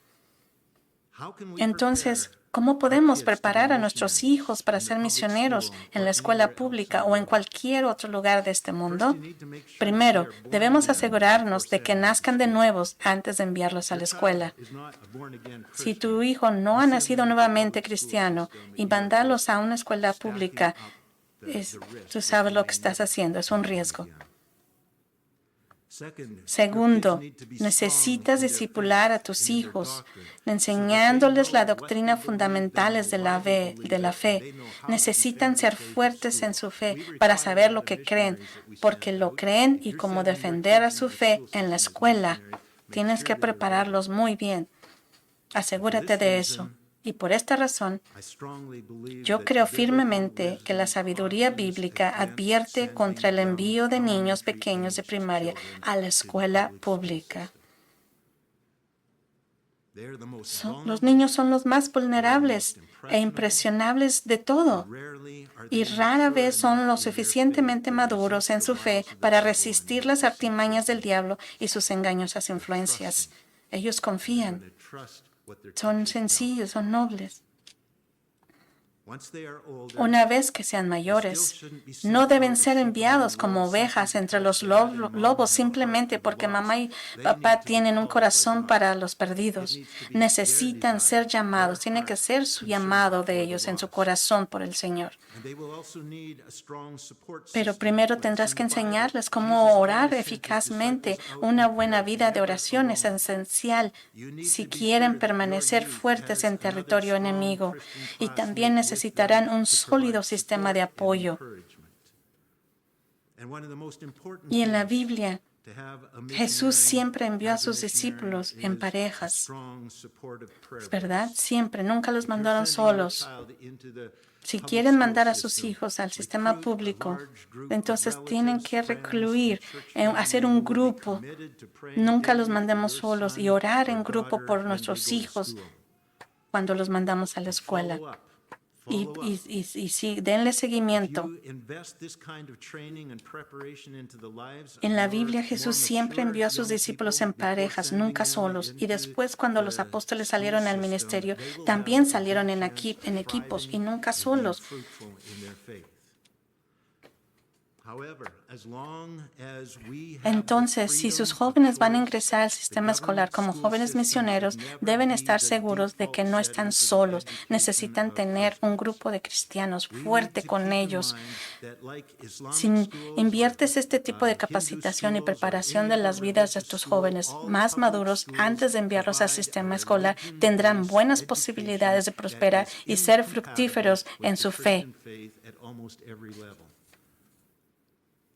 [SPEAKER 3] How can we
[SPEAKER 1] Entonces,
[SPEAKER 3] prepare
[SPEAKER 1] ¿cómo
[SPEAKER 3] our
[SPEAKER 1] podemos
[SPEAKER 3] kids to be
[SPEAKER 1] preparar a nuestros
[SPEAKER 3] missionaries
[SPEAKER 1] hijos para
[SPEAKER 3] in the
[SPEAKER 1] ser
[SPEAKER 3] public
[SPEAKER 1] misioneros
[SPEAKER 3] school
[SPEAKER 1] en
[SPEAKER 3] or
[SPEAKER 1] la escuela
[SPEAKER 3] anywhere
[SPEAKER 1] pública
[SPEAKER 3] outside
[SPEAKER 1] o en
[SPEAKER 3] the world?
[SPEAKER 1] cualquier otro lugar de este mundo?
[SPEAKER 3] First, you need to make sure that
[SPEAKER 1] Primero,
[SPEAKER 3] they are born
[SPEAKER 1] debemos
[SPEAKER 3] again
[SPEAKER 1] asegurarnos
[SPEAKER 3] before
[SPEAKER 1] de que
[SPEAKER 3] sending them to
[SPEAKER 1] nazcan de
[SPEAKER 3] school.
[SPEAKER 1] nuevos antes de enviarlos a la
[SPEAKER 3] Your child
[SPEAKER 1] escuela.
[SPEAKER 3] is not a born-again
[SPEAKER 1] Si
[SPEAKER 3] Christian.
[SPEAKER 1] tu hijo no
[SPEAKER 3] You
[SPEAKER 1] ha
[SPEAKER 3] send
[SPEAKER 1] nacido
[SPEAKER 3] them to a
[SPEAKER 1] nuevamente
[SPEAKER 3] public school
[SPEAKER 1] cristiano
[SPEAKER 3] system,
[SPEAKER 1] y
[SPEAKER 3] you are
[SPEAKER 1] mandarlos
[SPEAKER 3] just
[SPEAKER 1] a una escuela
[SPEAKER 3] stacking
[SPEAKER 1] pública,
[SPEAKER 3] up the risk
[SPEAKER 1] tú
[SPEAKER 3] that
[SPEAKER 1] sabes
[SPEAKER 3] they
[SPEAKER 1] lo que
[SPEAKER 3] may
[SPEAKER 1] estás
[SPEAKER 3] never
[SPEAKER 1] haciendo, es un
[SPEAKER 3] be born
[SPEAKER 1] riesgo.
[SPEAKER 3] again. Second, your
[SPEAKER 1] Segundo,
[SPEAKER 3] kids need to be
[SPEAKER 1] necesitas
[SPEAKER 3] strong in their
[SPEAKER 1] discipular a
[SPEAKER 3] faith
[SPEAKER 1] tus
[SPEAKER 3] and in their
[SPEAKER 1] hijos,
[SPEAKER 3] doctrine, so that they
[SPEAKER 1] enseñándoles la
[SPEAKER 3] know what
[SPEAKER 1] doctrina
[SPEAKER 3] they believe, they
[SPEAKER 1] fundamentales de
[SPEAKER 3] know
[SPEAKER 1] la
[SPEAKER 3] why they
[SPEAKER 1] fe,
[SPEAKER 3] believe it, and they know how to
[SPEAKER 1] Necesitan
[SPEAKER 3] defend
[SPEAKER 1] ser
[SPEAKER 3] their faith at
[SPEAKER 1] fuertes en
[SPEAKER 3] school.
[SPEAKER 1] su fe
[SPEAKER 3] We
[SPEAKER 1] para
[SPEAKER 3] require
[SPEAKER 1] saber
[SPEAKER 3] that
[SPEAKER 1] lo
[SPEAKER 3] of
[SPEAKER 1] que creen,
[SPEAKER 3] missionaries that we
[SPEAKER 1] porque
[SPEAKER 3] send
[SPEAKER 1] lo
[SPEAKER 3] out.
[SPEAKER 1] creen
[SPEAKER 3] If
[SPEAKER 1] y
[SPEAKER 3] you're
[SPEAKER 1] cómo
[SPEAKER 3] sending your
[SPEAKER 1] defender a
[SPEAKER 3] kids
[SPEAKER 1] su
[SPEAKER 3] into the
[SPEAKER 1] fe
[SPEAKER 3] school
[SPEAKER 1] en la
[SPEAKER 3] system as
[SPEAKER 1] escuela.
[SPEAKER 3] missionaries, make
[SPEAKER 1] Tienes
[SPEAKER 3] sure
[SPEAKER 1] que
[SPEAKER 3] they're ready.
[SPEAKER 1] prepararlos muy bien.
[SPEAKER 3] For
[SPEAKER 1] Asegúrate
[SPEAKER 3] this
[SPEAKER 1] de eso.
[SPEAKER 3] reason,
[SPEAKER 1] Y por esta razón,
[SPEAKER 3] I strongly believe
[SPEAKER 1] yo
[SPEAKER 3] that
[SPEAKER 1] creo
[SPEAKER 3] biblical
[SPEAKER 1] firmemente que la
[SPEAKER 3] wisdom
[SPEAKER 1] sabiduría
[SPEAKER 3] cautions
[SPEAKER 1] bíblica
[SPEAKER 3] against
[SPEAKER 1] advierte
[SPEAKER 3] sending
[SPEAKER 1] contra el envío de
[SPEAKER 3] young
[SPEAKER 1] niños
[SPEAKER 3] elementary
[SPEAKER 1] pequeños de
[SPEAKER 3] age
[SPEAKER 1] primaria
[SPEAKER 3] children
[SPEAKER 1] a la
[SPEAKER 3] to the
[SPEAKER 1] escuela
[SPEAKER 3] public school
[SPEAKER 1] pública.
[SPEAKER 3] system. They're the most
[SPEAKER 1] Los
[SPEAKER 3] vulnerable,
[SPEAKER 1] niños son los más vulnerables e impresionables de todo.
[SPEAKER 3] and rarely are
[SPEAKER 1] Y
[SPEAKER 3] they
[SPEAKER 1] rara
[SPEAKER 3] mature
[SPEAKER 1] vez son lo
[SPEAKER 3] enough in their
[SPEAKER 1] suficientemente
[SPEAKER 3] faith to
[SPEAKER 1] maduros en
[SPEAKER 3] resist the
[SPEAKER 1] su fe
[SPEAKER 3] wiles of the
[SPEAKER 1] para
[SPEAKER 3] devil and
[SPEAKER 1] resistir
[SPEAKER 3] his
[SPEAKER 1] las
[SPEAKER 3] deceitful
[SPEAKER 1] artimañas del
[SPEAKER 3] ways.
[SPEAKER 1] diablo y sus engañosas influencias. Ellos
[SPEAKER 3] They're
[SPEAKER 1] confían,
[SPEAKER 3] going to trust what their
[SPEAKER 1] son
[SPEAKER 3] teachers tell them.
[SPEAKER 1] sencillos, son nobles.
[SPEAKER 3] Once they are older,
[SPEAKER 1] Una vez que sean mayores, no deben ser enviados como ovejas entre los lobos simplemente porque mamá y papá tienen un corazón para los perdidos. Necesitan ser llamados, tiene que ser su llamado de ellos en su corazón por el Señor.
[SPEAKER 3] and they will also need a strong support
[SPEAKER 1] Pero
[SPEAKER 3] system
[SPEAKER 1] primero
[SPEAKER 3] in place.
[SPEAKER 1] tendrás
[SPEAKER 3] In
[SPEAKER 1] que
[SPEAKER 3] the Bible,
[SPEAKER 1] enseñarles
[SPEAKER 3] Jesus
[SPEAKER 1] cómo orar
[SPEAKER 3] always sent his
[SPEAKER 1] eficazmente.
[SPEAKER 3] disciples out
[SPEAKER 1] Una
[SPEAKER 3] in
[SPEAKER 1] buena
[SPEAKER 3] pairs,
[SPEAKER 1] vida de
[SPEAKER 3] never
[SPEAKER 1] oración es
[SPEAKER 3] alone.
[SPEAKER 1] esencial
[SPEAKER 3] You need
[SPEAKER 1] si
[SPEAKER 3] to be
[SPEAKER 1] quieren
[SPEAKER 3] sure that
[SPEAKER 1] permanecer
[SPEAKER 3] your youth
[SPEAKER 1] fuertes
[SPEAKER 3] has
[SPEAKER 1] en
[SPEAKER 3] another
[SPEAKER 1] territorio
[SPEAKER 3] strong
[SPEAKER 1] enemigo.
[SPEAKER 3] Christian
[SPEAKER 1] Y
[SPEAKER 3] classmate
[SPEAKER 1] también
[SPEAKER 3] with
[SPEAKER 1] necesitarán
[SPEAKER 3] them
[SPEAKER 1] un
[SPEAKER 3] to
[SPEAKER 1] sólido
[SPEAKER 3] provide
[SPEAKER 1] sistema de
[SPEAKER 3] support and
[SPEAKER 1] apoyo.
[SPEAKER 3] encouragement. And one of the most important
[SPEAKER 1] Y en la
[SPEAKER 3] things
[SPEAKER 1] Biblia,
[SPEAKER 3] to have a
[SPEAKER 1] Jesús
[SPEAKER 3] missionary
[SPEAKER 1] siempre envió a
[SPEAKER 3] as a
[SPEAKER 1] sus
[SPEAKER 3] missionary
[SPEAKER 1] discípulos en
[SPEAKER 3] is a
[SPEAKER 1] parejas,
[SPEAKER 3] strong supportive prayer
[SPEAKER 1] ¿verdad?
[SPEAKER 3] base.
[SPEAKER 1] Siempre, nunca los
[SPEAKER 3] If you're
[SPEAKER 1] mandaron
[SPEAKER 3] sending your
[SPEAKER 1] solos.
[SPEAKER 3] child into the
[SPEAKER 1] Si
[SPEAKER 3] public
[SPEAKER 1] quieren
[SPEAKER 3] school
[SPEAKER 1] mandar a sus
[SPEAKER 3] system,
[SPEAKER 1] hijos al sistema
[SPEAKER 3] recruit a
[SPEAKER 1] público,
[SPEAKER 3] large group of
[SPEAKER 1] entonces tienen
[SPEAKER 3] relatives,
[SPEAKER 1] que
[SPEAKER 3] friends,
[SPEAKER 1] recluir,
[SPEAKER 3] and church
[SPEAKER 1] hacer
[SPEAKER 3] family
[SPEAKER 1] un
[SPEAKER 3] who will be
[SPEAKER 1] grupo.
[SPEAKER 3] committed to praying
[SPEAKER 1] Nunca los
[SPEAKER 3] daily for
[SPEAKER 1] mandemos
[SPEAKER 3] your
[SPEAKER 1] solos y
[SPEAKER 3] son
[SPEAKER 1] orar
[SPEAKER 3] or
[SPEAKER 1] en grupo
[SPEAKER 3] daughter
[SPEAKER 1] por
[SPEAKER 3] when they
[SPEAKER 1] nuestros
[SPEAKER 3] go to
[SPEAKER 1] hijos
[SPEAKER 3] school.
[SPEAKER 1] cuando los mandamos a la escuela.
[SPEAKER 3] Follow up.
[SPEAKER 1] Y,
[SPEAKER 3] Follow
[SPEAKER 1] y,
[SPEAKER 3] up.
[SPEAKER 1] y sí, denle
[SPEAKER 3] If
[SPEAKER 1] seguimiento.
[SPEAKER 3] you invest this kind of training and preparation into the lives of
[SPEAKER 1] En la
[SPEAKER 3] your
[SPEAKER 1] Biblia
[SPEAKER 3] more
[SPEAKER 1] Jesús siempre
[SPEAKER 3] mature
[SPEAKER 1] envió a sus
[SPEAKER 3] young
[SPEAKER 1] discípulos
[SPEAKER 3] people
[SPEAKER 1] en
[SPEAKER 3] before
[SPEAKER 1] parejas,
[SPEAKER 3] sending
[SPEAKER 1] nunca
[SPEAKER 3] them
[SPEAKER 1] solos. Y
[SPEAKER 3] into
[SPEAKER 1] después cuando los
[SPEAKER 3] the
[SPEAKER 1] apóstoles
[SPEAKER 3] school
[SPEAKER 1] salieron al
[SPEAKER 3] system,
[SPEAKER 1] ministerio,
[SPEAKER 3] they will
[SPEAKER 1] también
[SPEAKER 3] have a
[SPEAKER 1] salieron
[SPEAKER 3] good
[SPEAKER 1] en,
[SPEAKER 3] chance of
[SPEAKER 1] en equipos y
[SPEAKER 3] thriving
[SPEAKER 1] nunca
[SPEAKER 3] and being
[SPEAKER 1] solos.
[SPEAKER 3] fruitful in their faith. However, as long as we have the
[SPEAKER 1] Entonces, si sus
[SPEAKER 3] freedom of
[SPEAKER 1] jóvenes van a
[SPEAKER 3] choice,
[SPEAKER 1] ingresar al
[SPEAKER 3] the
[SPEAKER 1] sistema escolar
[SPEAKER 3] government
[SPEAKER 1] como
[SPEAKER 3] school
[SPEAKER 1] jóvenes
[SPEAKER 3] system
[SPEAKER 1] misioneros,
[SPEAKER 3] should never
[SPEAKER 1] deben
[SPEAKER 3] be
[SPEAKER 1] estar
[SPEAKER 3] the
[SPEAKER 1] seguros de que
[SPEAKER 3] default
[SPEAKER 1] no
[SPEAKER 3] setting
[SPEAKER 1] están
[SPEAKER 3] for the
[SPEAKER 1] solos.
[SPEAKER 3] education
[SPEAKER 1] Necesitan
[SPEAKER 3] of
[SPEAKER 1] tener un
[SPEAKER 3] Christians.
[SPEAKER 1] grupo de cristianos
[SPEAKER 3] We need
[SPEAKER 1] fuerte
[SPEAKER 3] to
[SPEAKER 1] con
[SPEAKER 3] keep in
[SPEAKER 1] ellos.
[SPEAKER 3] mind that like Islamic
[SPEAKER 1] Si
[SPEAKER 3] schools
[SPEAKER 1] inviertes
[SPEAKER 3] or,
[SPEAKER 1] este tipo de
[SPEAKER 3] Hindu
[SPEAKER 1] capacitación y
[SPEAKER 3] schools or
[SPEAKER 1] preparación
[SPEAKER 3] any
[SPEAKER 1] de
[SPEAKER 3] other
[SPEAKER 1] las vidas de
[SPEAKER 3] religious
[SPEAKER 1] tus
[SPEAKER 3] school,
[SPEAKER 1] jóvenes
[SPEAKER 3] all
[SPEAKER 1] más
[SPEAKER 3] public
[SPEAKER 1] maduros
[SPEAKER 3] schools
[SPEAKER 1] antes de enviarlos al
[SPEAKER 3] provide
[SPEAKER 1] sistema
[SPEAKER 3] a
[SPEAKER 1] escolar, tendrán
[SPEAKER 3] religion-based
[SPEAKER 1] buenas
[SPEAKER 3] education
[SPEAKER 1] posibilidades de
[SPEAKER 3] that
[SPEAKER 1] prosperar
[SPEAKER 3] is
[SPEAKER 1] y ser
[SPEAKER 3] incompatible
[SPEAKER 1] fructíferos
[SPEAKER 3] with
[SPEAKER 1] en
[SPEAKER 3] the
[SPEAKER 1] su fe.
[SPEAKER 3] Christian faith at almost every level.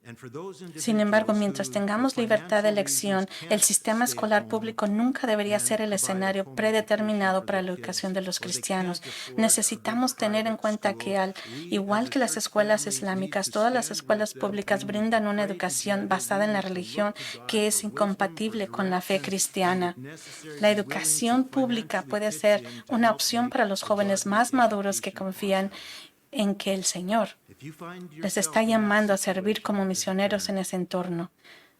[SPEAKER 3] And for those
[SPEAKER 1] Sin embargo,
[SPEAKER 3] individuals
[SPEAKER 1] mientras
[SPEAKER 3] who,
[SPEAKER 1] tengamos
[SPEAKER 3] for
[SPEAKER 1] libertad de
[SPEAKER 3] financial
[SPEAKER 1] elección,
[SPEAKER 3] reasons,
[SPEAKER 1] el
[SPEAKER 3] can't
[SPEAKER 1] sistema
[SPEAKER 3] stay at
[SPEAKER 1] escolar
[SPEAKER 3] home
[SPEAKER 1] público nunca debería
[SPEAKER 3] and
[SPEAKER 1] ser el
[SPEAKER 3] provide a
[SPEAKER 1] escenario
[SPEAKER 3] home
[SPEAKER 1] predeterminado
[SPEAKER 3] education
[SPEAKER 1] para
[SPEAKER 3] for
[SPEAKER 1] la
[SPEAKER 3] their
[SPEAKER 1] educación
[SPEAKER 3] kids,
[SPEAKER 1] de los
[SPEAKER 3] or they
[SPEAKER 1] cristianos.
[SPEAKER 3] can't afford a good
[SPEAKER 1] Necesitamos tener en
[SPEAKER 3] private
[SPEAKER 1] cuenta
[SPEAKER 3] school,
[SPEAKER 1] que,
[SPEAKER 3] we
[SPEAKER 1] igual
[SPEAKER 3] as a
[SPEAKER 1] que las
[SPEAKER 3] church
[SPEAKER 1] escuelas
[SPEAKER 3] family need
[SPEAKER 1] islámicas,
[SPEAKER 3] to
[SPEAKER 1] todas las
[SPEAKER 3] stand
[SPEAKER 1] escuelas
[SPEAKER 3] with them.
[SPEAKER 1] públicas
[SPEAKER 3] We need to
[SPEAKER 1] brindan una
[SPEAKER 3] pray
[SPEAKER 1] educación
[SPEAKER 3] together.
[SPEAKER 1] basada
[SPEAKER 3] We
[SPEAKER 1] en la
[SPEAKER 3] need to
[SPEAKER 1] religión
[SPEAKER 3] look to God
[SPEAKER 1] que es
[SPEAKER 3] for wisdom, for
[SPEAKER 1] incompatible con la fe
[SPEAKER 3] direction, and
[SPEAKER 1] cristiana.
[SPEAKER 3] if necessary,
[SPEAKER 1] La
[SPEAKER 3] be willing to
[SPEAKER 1] educación pública
[SPEAKER 3] financially
[SPEAKER 1] puede
[SPEAKER 3] pitch
[SPEAKER 1] ser
[SPEAKER 3] in to
[SPEAKER 1] una
[SPEAKER 3] help
[SPEAKER 1] opción
[SPEAKER 3] make
[SPEAKER 1] para los
[SPEAKER 3] a
[SPEAKER 1] jóvenes
[SPEAKER 3] godly
[SPEAKER 1] más maduros que
[SPEAKER 3] education
[SPEAKER 1] confían
[SPEAKER 3] possible.
[SPEAKER 1] en que el Señor
[SPEAKER 3] If you find
[SPEAKER 1] les
[SPEAKER 3] yourself
[SPEAKER 1] está
[SPEAKER 3] in that
[SPEAKER 1] llamando a servir
[SPEAKER 3] situation
[SPEAKER 1] como
[SPEAKER 3] as a
[SPEAKER 1] misioneros en
[SPEAKER 3] parent,
[SPEAKER 1] ese entorno.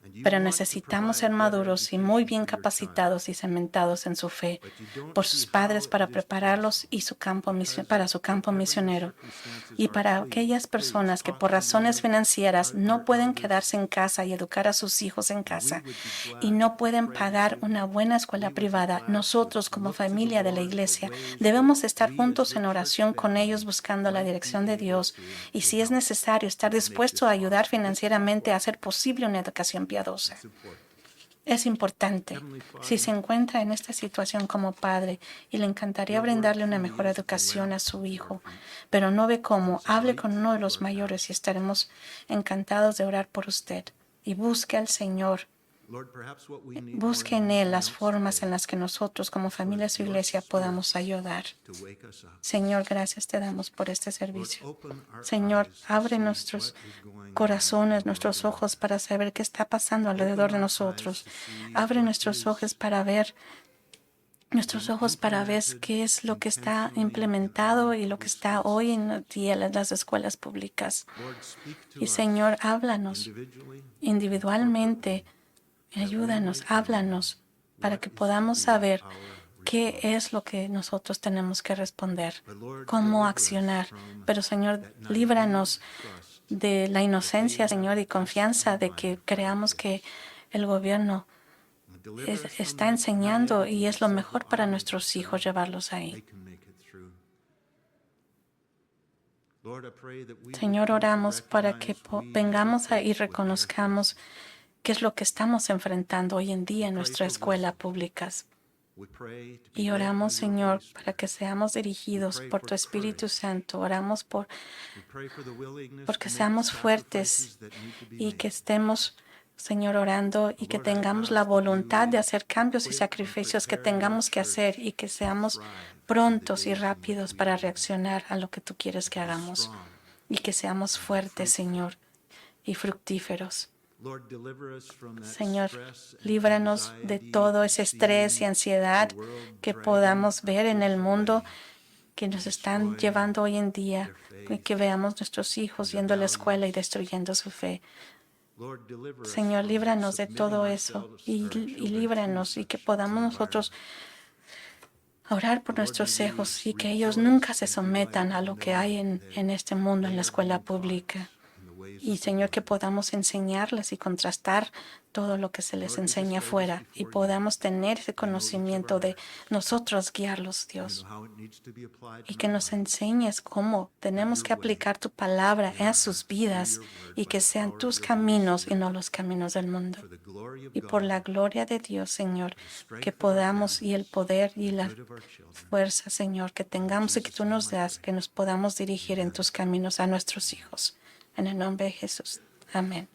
[SPEAKER 3] and you
[SPEAKER 1] Pero
[SPEAKER 3] want to
[SPEAKER 1] necesitamos ser
[SPEAKER 3] provide better
[SPEAKER 1] maduros y muy
[SPEAKER 3] education
[SPEAKER 1] bien
[SPEAKER 3] for your child,
[SPEAKER 1] capacitados y cementados en su fe
[SPEAKER 3] but you don't
[SPEAKER 1] por
[SPEAKER 3] see
[SPEAKER 1] sus padres
[SPEAKER 3] how
[SPEAKER 1] para
[SPEAKER 3] it is
[SPEAKER 1] prepararlos
[SPEAKER 3] possible
[SPEAKER 1] y su campo
[SPEAKER 3] because
[SPEAKER 1] para
[SPEAKER 3] of
[SPEAKER 1] su campo
[SPEAKER 3] whatever your
[SPEAKER 1] misionero.
[SPEAKER 3] circumstances
[SPEAKER 1] Y
[SPEAKER 3] are,
[SPEAKER 1] para aquellas personas que
[SPEAKER 3] talk
[SPEAKER 1] por
[SPEAKER 3] to
[SPEAKER 1] razones
[SPEAKER 3] one of
[SPEAKER 1] financieras no
[SPEAKER 3] our
[SPEAKER 1] pueden
[SPEAKER 3] elders,
[SPEAKER 1] quedarse en casa y educar a sus hijos en
[SPEAKER 3] and we
[SPEAKER 1] casa
[SPEAKER 3] would be glad
[SPEAKER 1] y no
[SPEAKER 3] to
[SPEAKER 1] pueden
[SPEAKER 3] pray
[SPEAKER 1] pagar
[SPEAKER 3] with you.
[SPEAKER 1] una buena
[SPEAKER 3] We
[SPEAKER 1] escuela
[SPEAKER 3] would be
[SPEAKER 1] privada,
[SPEAKER 3] glad
[SPEAKER 1] nosotros
[SPEAKER 3] to
[SPEAKER 1] como
[SPEAKER 3] look to the
[SPEAKER 1] familia de la
[SPEAKER 3] Lord for
[SPEAKER 1] iglesia
[SPEAKER 3] ways
[SPEAKER 1] debemos
[SPEAKER 3] that
[SPEAKER 1] estar
[SPEAKER 3] we
[SPEAKER 1] juntos
[SPEAKER 3] as
[SPEAKER 1] en
[SPEAKER 3] the
[SPEAKER 1] oración
[SPEAKER 3] church
[SPEAKER 1] con
[SPEAKER 3] family
[SPEAKER 1] ellos buscando la
[SPEAKER 3] might be
[SPEAKER 1] dirección de
[SPEAKER 3] able
[SPEAKER 1] Dios y
[SPEAKER 3] to
[SPEAKER 1] si es
[SPEAKER 3] help
[SPEAKER 1] necesario estar
[SPEAKER 3] make this
[SPEAKER 1] dispuesto a ayudar
[SPEAKER 3] possible. This is
[SPEAKER 1] financieramente a
[SPEAKER 3] important.
[SPEAKER 1] hacer posible una educación piadosa.
[SPEAKER 3] It's important.
[SPEAKER 1] Es importante.
[SPEAKER 3] Heavenly
[SPEAKER 1] Si
[SPEAKER 3] Father,
[SPEAKER 1] se encuentra en esta situación como padre y le encantaría
[SPEAKER 3] your word
[SPEAKER 1] brindarle una
[SPEAKER 3] truly
[SPEAKER 1] mejor
[SPEAKER 3] is a
[SPEAKER 1] educación a
[SPEAKER 3] lamp
[SPEAKER 1] su
[SPEAKER 3] to our
[SPEAKER 1] hijo,
[SPEAKER 3] feet.
[SPEAKER 1] pero no ve cómo,
[SPEAKER 3] It's a
[SPEAKER 1] hable
[SPEAKER 3] light
[SPEAKER 1] con uno de
[SPEAKER 3] to
[SPEAKER 1] los
[SPEAKER 3] our
[SPEAKER 1] mayores
[SPEAKER 3] path.
[SPEAKER 1] y estaremos encantados de orar por usted. Y busque al Señor.
[SPEAKER 3] Lord, perhaps what we need more
[SPEAKER 1] Busque
[SPEAKER 3] than
[SPEAKER 1] en Él
[SPEAKER 3] anything
[SPEAKER 1] las
[SPEAKER 3] else
[SPEAKER 1] formas en
[SPEAKER 3] today
[SPEAKER 1] las que nosotros como familia de su
[SPEAKER 3] your
[SPEAKER 1] iglesia
[SPEAKER 3] Spirit
[SPEAKER 1] podamos ayudar.
[SPEAKER 3] to wake us up.
[SPEAKER 1] Señor, gracias te damos por este
[SPEAKER 3] Lord,
[SPEAKER 1] servicio.
[SPEAKER 3] open our
[SPEAKER 1] Señor,
[SPEAKER 3] eyes to
[SPEAKER 1] abre
[SPEAKER 3] see
[SPEAKER 1] nuestros
[SPEAKER 3] what is going on
[SPEAKER 1] corazones,
[SPEAKER 3] in
[SPEAKER 1] nuestros
[SPEAKER 3] our world.
[SPEAKER 1] ojos para saber qué está pasando alrededor de nosotros. Abre nuestros ojos para ver qué es lo que está implementado y lo que está hoy en día en las escuelas públicas.
[SPEAKER 3] Lord, speak to
[SPEAKER 1] Y
[SPEAKER 3] us
[SPEAKER 1] Señor, háblanos
[SPEAKER 3] individually,
[SPEAKER 1] individualmente, ayúdanos, háblanos para que podamos saber qué es lo que nosotros tenemos que responder, cómo accionar. Pero Señor, líbranos de la inocencia, Señor, y confianza de que creamos que el gobierno está enseñando y es lo mejor para nuestros hijos llevarlos ahí. Señor, oramos para que vengamos y reconozcamos qué es lo que estamos enfrentando hoy en día en nuestras escuelas públicas. Y oramos, Señor, para que seamos dirigidos por tu Espíritu Santo. Oramos porque seamos fuertes y que estemos Señor, orando y que tengamos la voluntad de hacer cambios y sacrificios que tengamos que hacer y que seamos prontos y rápidos para reaccionar a lo que tú quieres que hagamos y que seamos fuertes, Señor, y fructíferos. Señor, líbranos de todo ese estrés y ansiedad que podamos ver en el mundo que nos están llevando hoy en día, y que veamos nuestros hijos yendo a la escuela y destruyendo su fe. Señor, líbranos de todo eso y líbranos y que podamos nosotros orar por nuestros hijos y que ellos nunca se sometan a lo que hay en este mundo, en la escuela pública. Y Señor, que podamos enseñarles y contrastar todo lo que se les enseña afuera y podamos tener ese conocimiento de nosotros guiarlos, Dios. Y que nos enseñes cómo tenemos que aplicar tu palabra en sus vidas y que sean tus caminos y no los caminos del mundo. Y por la gloria de Dios, Señor, que podamos y el poder y la fuerza, Señor, que tengamos y que tú nos das, que nos podamos dirigir en tus caminos a nuestros hijos. En el nombre de Jesús. Amén.